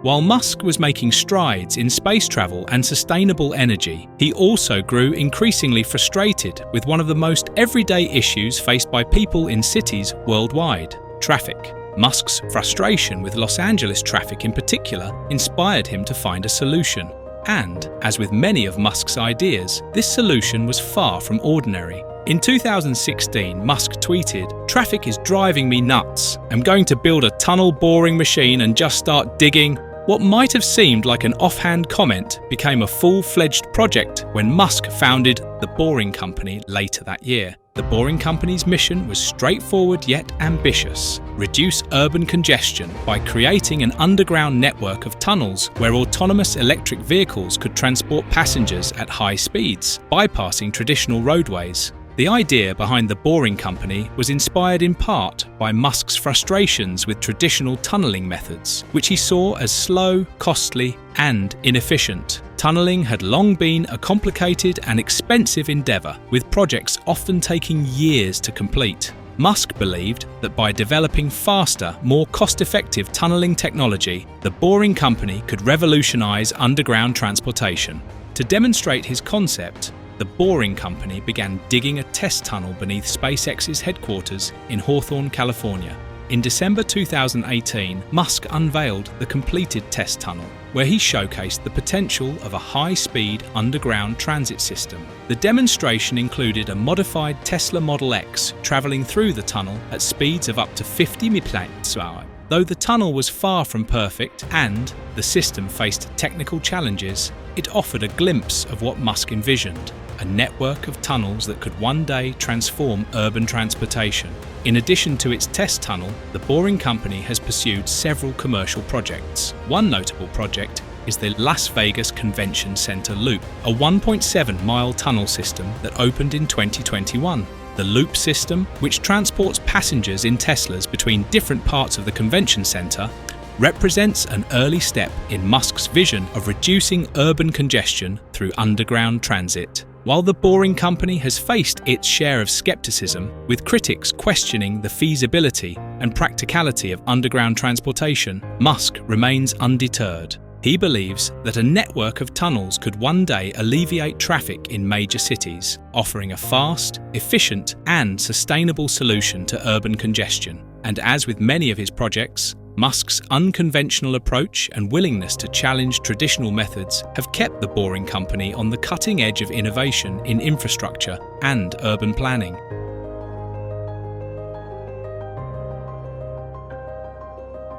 While Musk was making strides in space travel and sustainable energy, he also grew increasingly frustrated with one of the most everyday issues faced by people in cities worldwide: traffic. Musk's frustration with Los Angeles traffic in particular inspired him to find a solution. And, as with many of Musk's ideas, this solution was far from ordinary. In 2016, Musk tweeted, "Traffic is driving me nuts. I'm going to build a tunnel boring machine and just start digging." What might have seemed like an offhand comment became a full-fledged project when Musk founded the Boring Company later that year. The Boring Company's mission was straightforward yet ambitious: reduce urban congestion by creating an underground network of tunnels where autonomous electric vehicles could transport passengers at high speeds, bypassing traditional roadways. The idea behind the Boring Company was inspired in part by Musk's frustrations with traditional tunnelling methods, which he saw as slow, costly, and inefficient. Tunnelling had long been a complicated and expensive endeavour, with projects often taking years to complete. Musk believed that by developing faster, more cost-effective tunnelling technology, the Boring Company could revolutionise underground transportation. To demonstrate his concept, the Boring Company began digging a test tunnel beneath SpaceX's headquarters in Hawthorne, California. In December 2018, Musk unveiled the completed test tunnel, where he showcased the potential of a high-speed underground transit system. The demonstration included a modified Tesla Model X travelling through the tunnel at speeds of up to 50 mph. Though the tunnel was far from perfect and the system faced technical challenges, it offered a glimpse of what Musk envisioned: a network of tunnels that could one day transform urban transportation. In addition to its test tunnel, the Boring Company has pursued several commercial projects. One notable project is the Las Vegas Convention Center Loop, a 1.7-mile tunnel system that opened in 2021. The Loop system, which transports passengers in Teslas between different parts of the convention center, represents an early step in Musk's vision of reducing urban congestion through underground transit. While the Boring Company has faced its share of skepticism, with critics questioning the feasibility and practicality of underground transportation, Musk remains undeterred. He believes that a network of tunnels could one day alleviate traffic in major cities, offering a fast, efficient, and sustainable solution to urban congestion. And as with many of his projects, Musk's unconventional approach and willingness to challenge traditional methods have kept the Boring Company on the cutting edge of innovation in infrastructure and urban planning.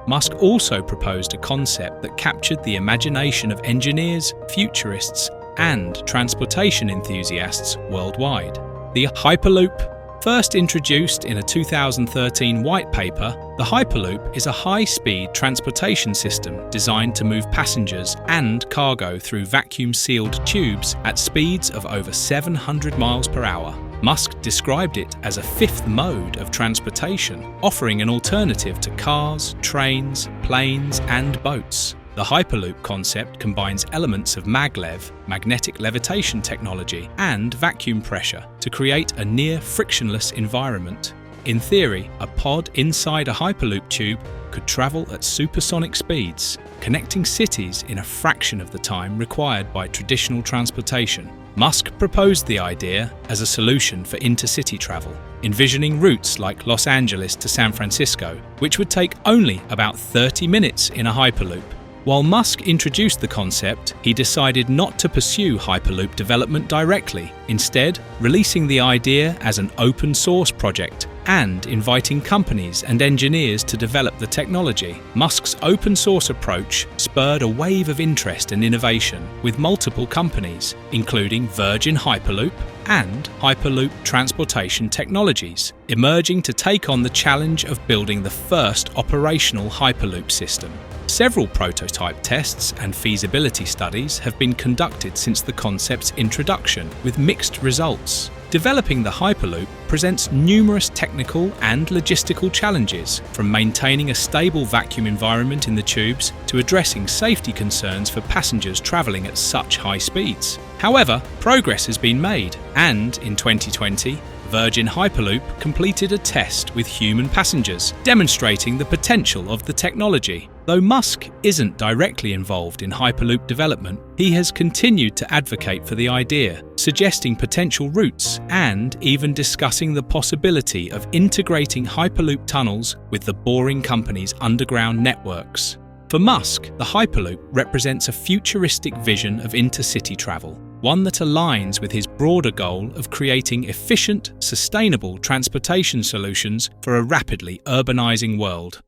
Musk also proposed a concept that captured the imagination of engineers, futurists, and transportation enthusiasts worldwide: the Hyperloop First introduced in a 2013 white paper, the Hyperloop is a high-speed transportation system designed to move passengers and cargo through vacuum-sealed tubes at speeds of over 700 miles per hour. Musk described it as a fifth mode of transportation, offering an alternative to cars, trains, planes, and boats. The Hyperloop concept combines elements of maglev, magnetic levitation technology, and vacuum pressure to create a near-frictionless environment. In theory, a pod inside a Hyperloop tube could travel at supersonic speeds, connecting cities in a fraction of the time required by traditional transportation. Musk proposed the idea as a solution for intercity travel, envisioning routes like Los Angeles to San Francisco, which would take only about 30 minutes in a Hyperloop. While Musk introduced the concept, he decided not to pursue Hyperloop development directly, instead releasing the idea as an open-source project and inviting companies and engineers to develop the technology. Musk's open-source approach spurred a wave of interest and innovation, with multiple companies, including Virgin Hyperloop and Hyperloop Transportation Technologies, emerging to take on the challenge of building the first operational Hyperloop system. Several prototype tests and feasibility studies have been conducted since the concept's introduction, with mixed results. Developing the Hyperloop presents numerous technical and logistical challenges, from maintaining a stable vacuum environment in the tubes to addressing safety concerns for passengers travelling at such high speeds. However, progress has been made, and in 2020, Virgin Hyperloop completed a test with human passengers, demonstrating the potential of the technology. Though Musk isn't directly involved in Hyperloop development, he has continued to advocate for the idea, suggesting potential routes and even discussing the possibility of integrating Hyperloop tunnels with the Boring Company's underground networks. For Musk, the Hyperloop represents a futuristic vision of intercity travel, one that aligns with his broader goal of creating efficient, sustainable transportation solutions for a rapidly urbanizing world.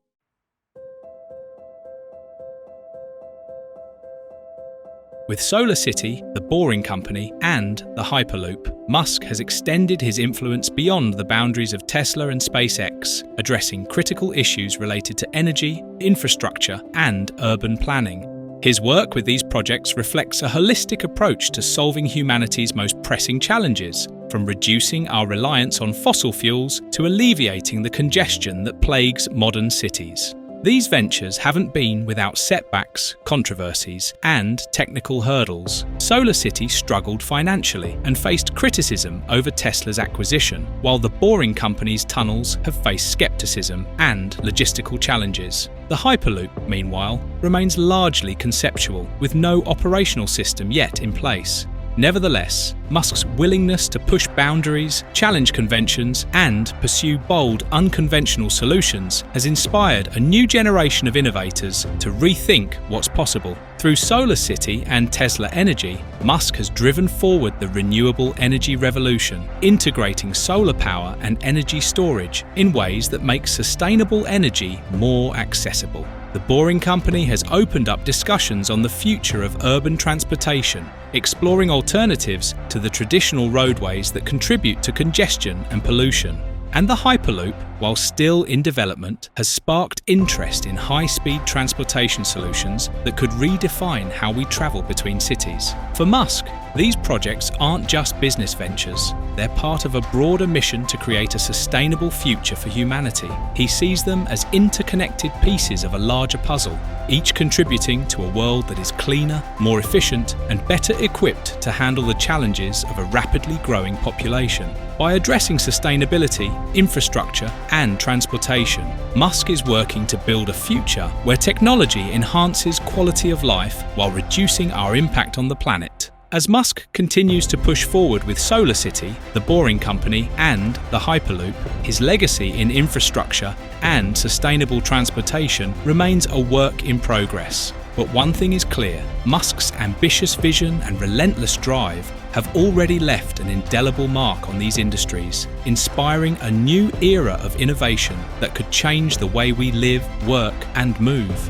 With SolarCity, the Boring Company, and the Hyperloop, Musk has extended his influence beyond the boundaries of Tesla and SpaceX, addressing critical issues related to energy, infrastructure, and urban planning. His work with these projects reflects a holistic approach to solving humanity's most pressing challenges, from reducing our reliance on fossil fuels to alleviating the congestion that plagues modern cities. These ventures haven't been without setbacks, controversies, and technical hurdles. SolarCity struggled financially and faced criticism over Tesla's acquisition, while the Boring Company's tunnels have faced skepticism and logistical challenges. The Hyperloop, meanwhile, remains largely conceptual, with no operational system yet in place. Nevertheless, Musk's willingness to push boundaries, challenge conventions, and pursue bold, unconventional solutions has inspired a new generation of innovators to rethink what's possible. Through SolarCity and Tesla Energy, Musk has driven forward the renewable energy revolution, integrating solar power and energy storage in ways that make sustainable energy more accessible. The Boring Company has opened up discussions on the future of urban transportation, exploring alternatives to the traditional roadways that contribute to congestion and pollution. And the Hyperloop, while still in development, has sparked interest in high-speed transportation solutions that could redefine how we travel between cities. For Musk, these projects aren't just business ventures. They're part of a broader mission to create a sustainable future for humanity. He sees them as interconnected pieces of a larger puzzle, each contributing to a world that is cleaner, more efficient, and better equipped to handle the challenges of a rapidly growing population. By addressing sustainability, infrastructure, and transportation, Musk is working to build a future where technology enhances quality of life while reducing our impact on the planet. As Musk continues to push forward with SolarCity, the Boring Company, and the Hyperloop, his legacy in infrastructure and sustainable transportation remains a work in progress. But one thing is clear: Musk's ambitious vision and relentless drive have already left an indelible mark on these industries, inspiring a new era of innovation that could change the way we live, work, and move.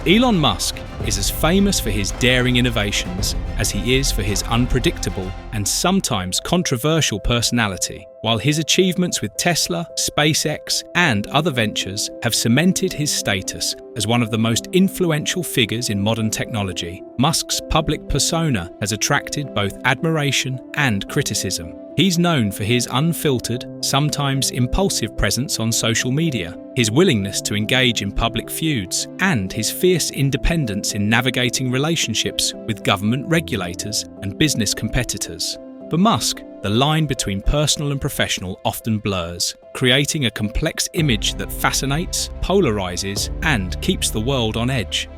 Elon Musk is as famous for his daring innovations as he is for his unpredictable and sometimes controversial personality. While his achievements with Tesla, SpaceX, and other ventures have cemented his status as one of the most influential figures in modern technology, Musk's public persona has attracted both admiration and criticism. He's known for his unfiltered, sometimes impulsive presence on social media, his willingness to engage in public feuds, and his fierce independence in navigating relationships with government regulators and business competitors. For Musk, the line between personal and professional often blurs, creating a complex image that fascinates, polarizes, and keeps the world on edge.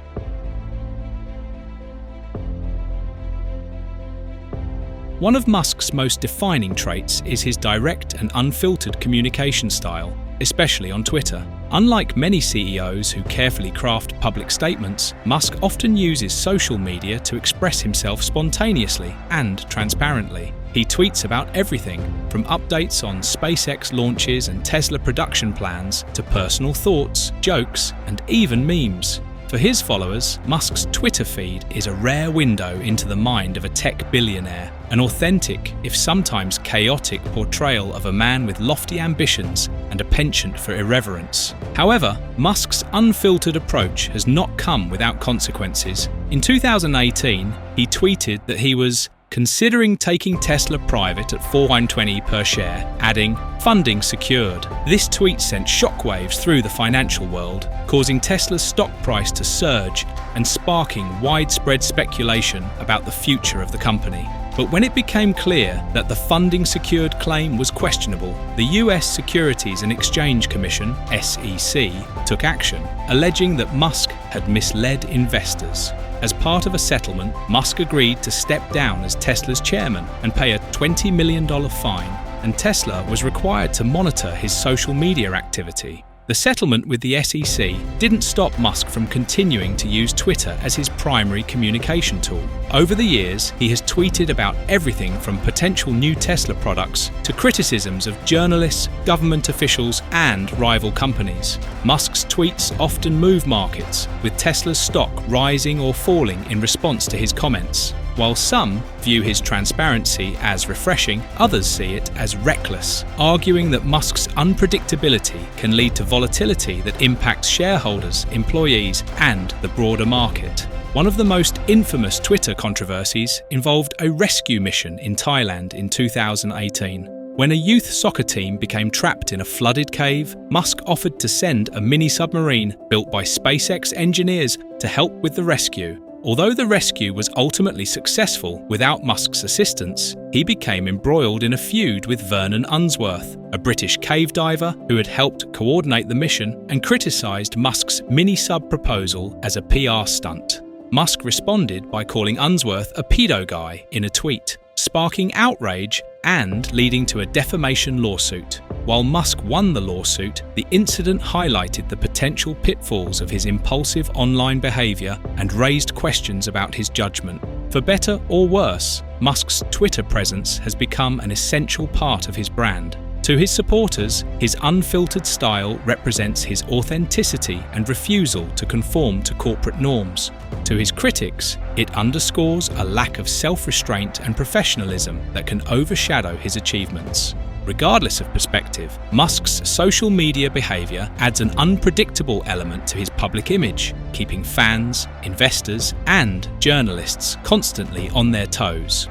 One of Musk's most defining traits is his direct and unfiltered communication style, especially on Twitter. Unlike many CEOs who carefully craft public statements, Musk often uses social media to express himself spontaneously and transparently. He tweets about everything, from updates on SpaceX launches and Tesla production plans to personal thoughts, jokes, and even memes. For his followers, Musk's Twitter feed is a rare window into the mind of a tech billionaire, an authentic, if sometimes chaotic, portrayal of a man with lofty ambitions and a penchant for irreverence. However, Musk's unfiltered approach has not come without consequences. In 2018, he tweeted that he was considering taking Tesla private at $420 per share, adding, "Funding secured." This tweet sent shockwaves through the financial world, causing Tesla's stock price to surge and sparking widespread speculation about the future of the company. But when it became clear that the funding secured claim was questionable, the US Securities and Exchange Commission, SEC, took action, alleging that Musk had misled investors. As part of a settlement, Musk agreed to step down as Tesla's chairman and pay a $20 million fine, and Tesla was required to monitor his social media activity. The settlement with the SEC didn't stop Musk from continuing to use Twitter as his primary communication tool. Over the years, he has tweeted about everything from potential new Tesla products to criticisms of journalists, government officials, and rival companies. Musk's tweets often move markets, with Tesla's stock rising or falling in response to his comments. While some view his transparency as refreshing, others see it as reckless, arguing that Musk's unpredictability can lead to volatility that impacts shareholders, employees, and the broader market. One of the most infamous Twitter controversies involved a rescue mission in Thailand in 2018. When a youth soccer team became trapped in a flooded cave, Musk offered to send a mini-submarine built by SpaceX engineers to help with the rescue. Although the rescue was ultimately successful without Musk's assistance, he became embroiled in a feud with Vernon Unsworth, a British cave diver who had helped coordinate the mission and criticised Musk's mini-sub proposal as a PR stunt. Musk responded by calling Unsworth a pedo guy in a tweet, sparking outrage and leading to a defamation lawsuit. While Musk won the lawsuit, the incident highlighted the potential pitfalls of his impulsive online behaviour and raised questions about his judgment. For better or worse, Musk's Twitter presence has become an essential part of his brand. To his supporters, his unfiltered style represents his authenticity and refusal to conform to corporate norms. To his critics, it underscores a lack of self-restraint and professionalism that can overshadow his achievements. Regardless of perspective, Musk's social media behaviour adds an unpredictable element to his public image, keeping fans, investors, and journalists constantly on their toes.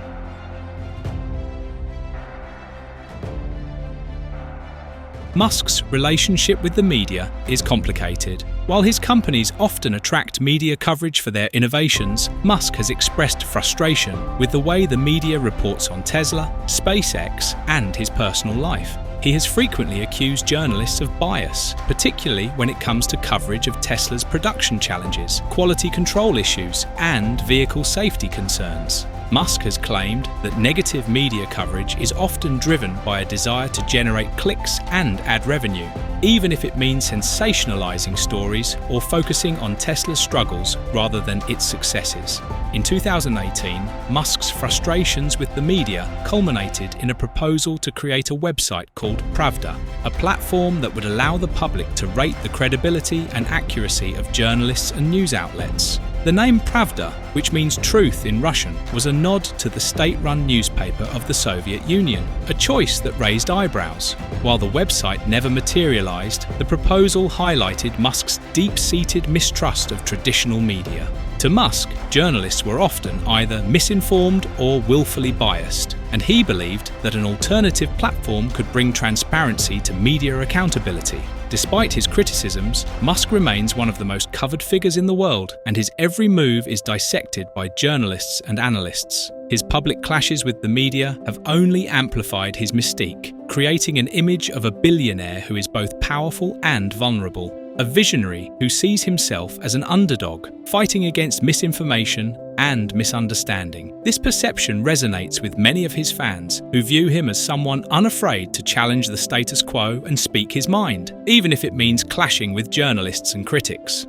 Musk's relationship with the media is complicated. While his companies often attract media coverage for their innovations, Musk has expressed frustration with the way the media reports on Tesla, SpaceX, and his personal life. He has frequently accused journalists of bias, particularly when it comes to coverage of Tesla's production challenges, quality control issues, and vehicle safety concerns. Musk has claimed that negative media coverage is often driven by a desire to generate clicks and ad revenue, even if it means sensationalizing stories or focusing on Tesla's struggles rather than its successes. In 2018, Musk's frustrations with the media culminated in a proposal to create a website called Pravda, a platform that would allow the public to rate the credibility and accuracy of journalists and news outlets. The name Pravda, which means truth in Russian, was a nod to the state-run newspaper of the Soviet Union, a choice that raised eyebrows. While the website never materialized, the proposal highlighted Musk's deep-seated mistrust of traditional media. To Musk, journalists were often either misinformed or willfully biased, and he believed that an alternative platform could bring transparency to media accountability. Despite his criticisms, Musk remains one of the most covered figures in the world, and his every move is dissected by journalists and analysts. His public clashes with the media have only amplified his mystique, creating an image of a billionaire who is both powerful and vulnerable. A visionary who sees himself as an underdog, fighting against misinformation and misunderstanding. This perception resonates with many of his fans, who view him as someone unafraid to challenge the status quo and speak his mind, even if it means clashing with journalists and critics.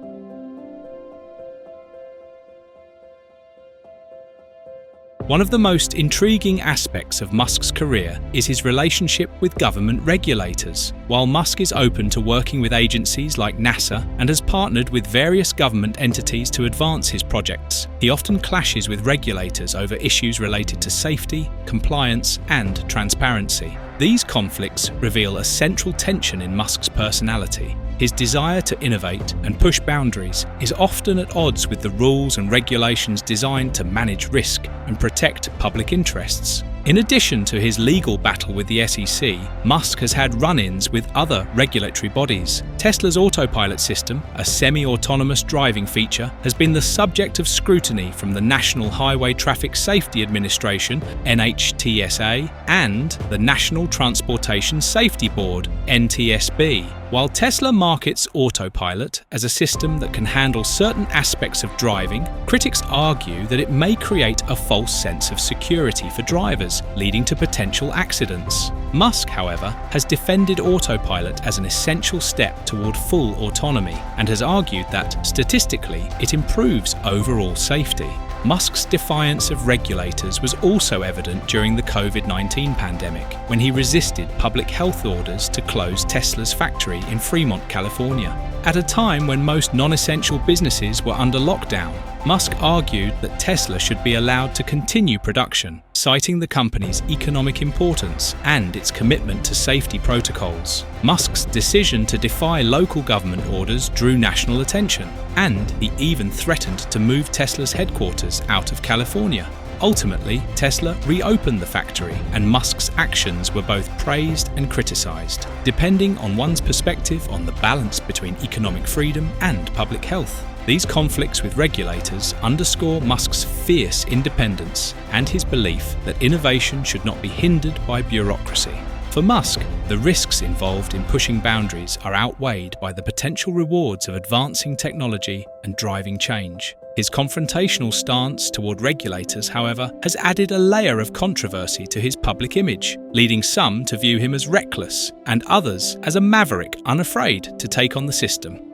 One of the most intriguing aspects of Musk's career is his relationship with government regulators. While Musk is open to working with agencies like NASA and has partnered with various government entities to advance his projects, he often clashes with regulators over issues related to safety, compliance, and transparency. These conflicts reveal a central tension in Musk's personality. His desire to innovate and push boundaries is often at odds with the rules and regulations designed to manage risk and protect public interests. In addition to his legal battle with the SEC, Musk has had run-ins with other regulatory bodies. Tesla's autopilot system, a semi-autonomous driving feature, has been the subject of scrutiny from the National Highway Traffic Safety Administration, NHTSA, and the National Transportation Safety Board, NTSB. While Tesla markets autopilot as a system that can handle certain aspects of driving, critics argue that it may create a false sense of security for drivers, leading to potential accidents. Musk, however, has defended autopilot as an essential step toward full autonomy and has argued that, statistically, it improves overall safety. Musk's defiance of regulators was also evident during the COVID-19 pandemic, when he resisted public health orders to close Tesla's factory in Fremont, California. At a time when most non-essential businesses were under lockdown, Musk argued that Tesla should be allowed to continue production, citing the company's economic importance and its commitment to safety protocols. Musk's decision to defy local government orders drew national attention, and he even threatened to move Tesla's headquarters out of California. Ultimately, Tesla reopened the factory, and Musk's actions were both praised and criticized, depending on one's perspective on the balance between economic freedom and public health. These conflicts with regulators underscore Musk's fierce independence and his belief that innovation should not be hindered by bureaucracy. For Musk, the risks involved in pushing boundaries are outweighed by the potential rewards of advancing technology and driving change. His confrontational stance toward regulators, however, has added a layer of controversy to his public image, leading some to view him as reckless and others as a maverick unafraid to take on the system.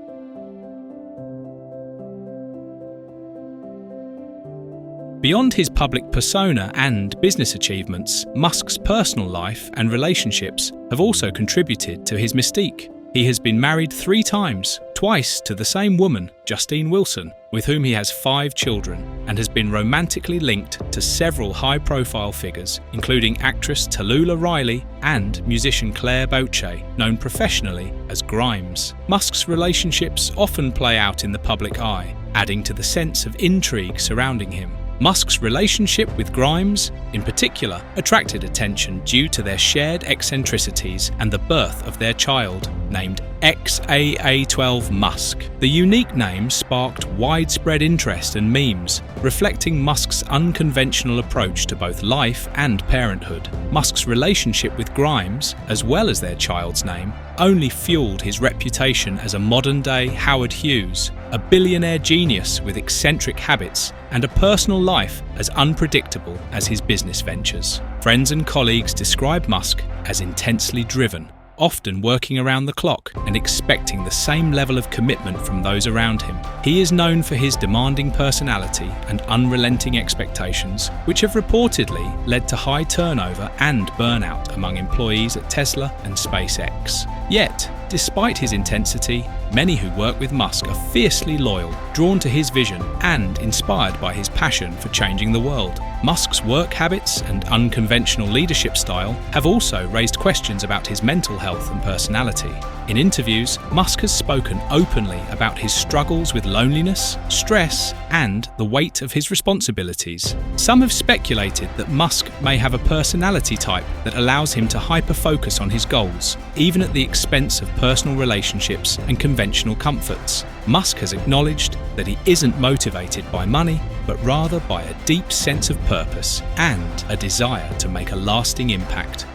Beyond his public persona and business achievements, Musk's personal life and relationships have also contributed to his mystique. He has been married 3 times, twice to the same woman, Justine Wilson, with whom he has 5 children, and has been romantically linked to several high-profile figures, including actress Tallulah Riley and musician Claire Boche, known professionally as Grimes. Musk's relationships often play out in the public eye, adding to the sense of intrigue surrounding him. Musk's relationship with Grimes, in particular, attracted attention due to their shared eccentricities and the birth of their child, named XAA12 Musk. The unique name sparked widespread interest and memes, reflecting Musk's unconventional approach to both life and parenthood. Musk's relationship with Grimes, as well as their child's name, only fueled his reputation as a modern-day Howard Hughes, a billionaire genius with eccentric habits and a personal life as unpredictable as his business ventures. Friends and colleagues describe Musk as intensely driven, often working around the clock and expecting the same level of commitment from those around him. He is known for his demanding personality and unrelenting expectations, which have reportedly led to high turnover and burnout among employees at Tesla and SpaceX. Yet, despite his intensity, many who work with Musk are fiercely loyal, drawn to his vision and inspired by his passion for changing the world. Musk's work habits and unconventional leadership style have also raised questions about his mental health and personality. In interviews, Musk has spoken openly about his struggles with loneliness, stress, and the weight of his responsibilities. Some have speculated that Musk may have a personality type that allows him to hyper-focus on his goals, even at the expense of personal relationships and conventional comforts. Musk has acknowledged that he isn't motivated by money, but rather by a deep sense of purpose and a desire to make a lasting impact.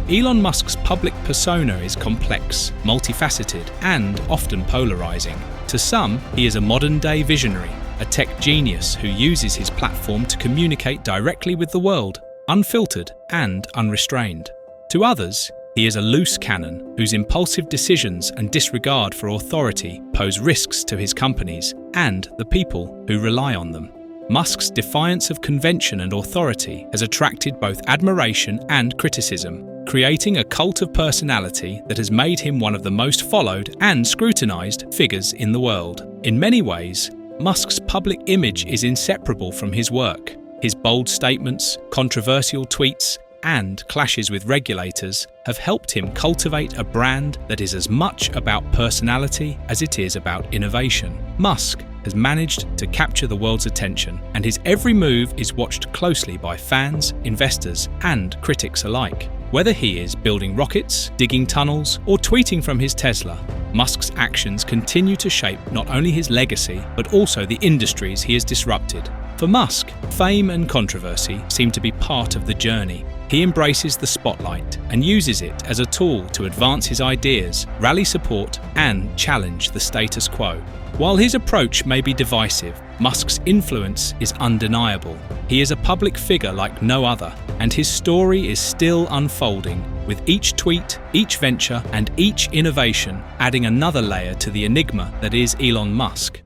Elon Musk's public persona is complex, multifaceted, and often polarizing. To some, he is a modern-day visionary, a tech genius who uses his platform to communicate directly with the world, unfiltered and unrestrained. To others, he is a loose cannon whose impulsive decisions and disregard for authority pose risks to his companies and the people who rely on them. Musk's defiance of convention and authority has attracted both admiration and criticism, creating a cult of personality that has made him one of the most followed and scrutinized figures in the world. In many ways, Musk's public image is inseparable from his work. His bold statements, controversial tweets, and clashes with regulators have helped him cultivate a brand that is as much about personality as it is about innovation. Musk has managed to capture the world's attention, and his every move is watched closely by fans, investors, and critics alike. Whether he is building rockets, digging tunnels, or tweeting from his Tesla, Musk's actions continue to shape not only his legacy, but also the industries he has disrupted. For Musk, fame and controversy seem to be part of the journey. He embraces the spotlight and uses it as a tool to advance his ideas, rally support, and challenge the status quo. While his approach may be divisive, Musk's influence is undeniable. He is a public figure like no other, and his story is still unfolding, with each tweet, each venture, and each innovation adding another layer to the enigma that is Elon Musk.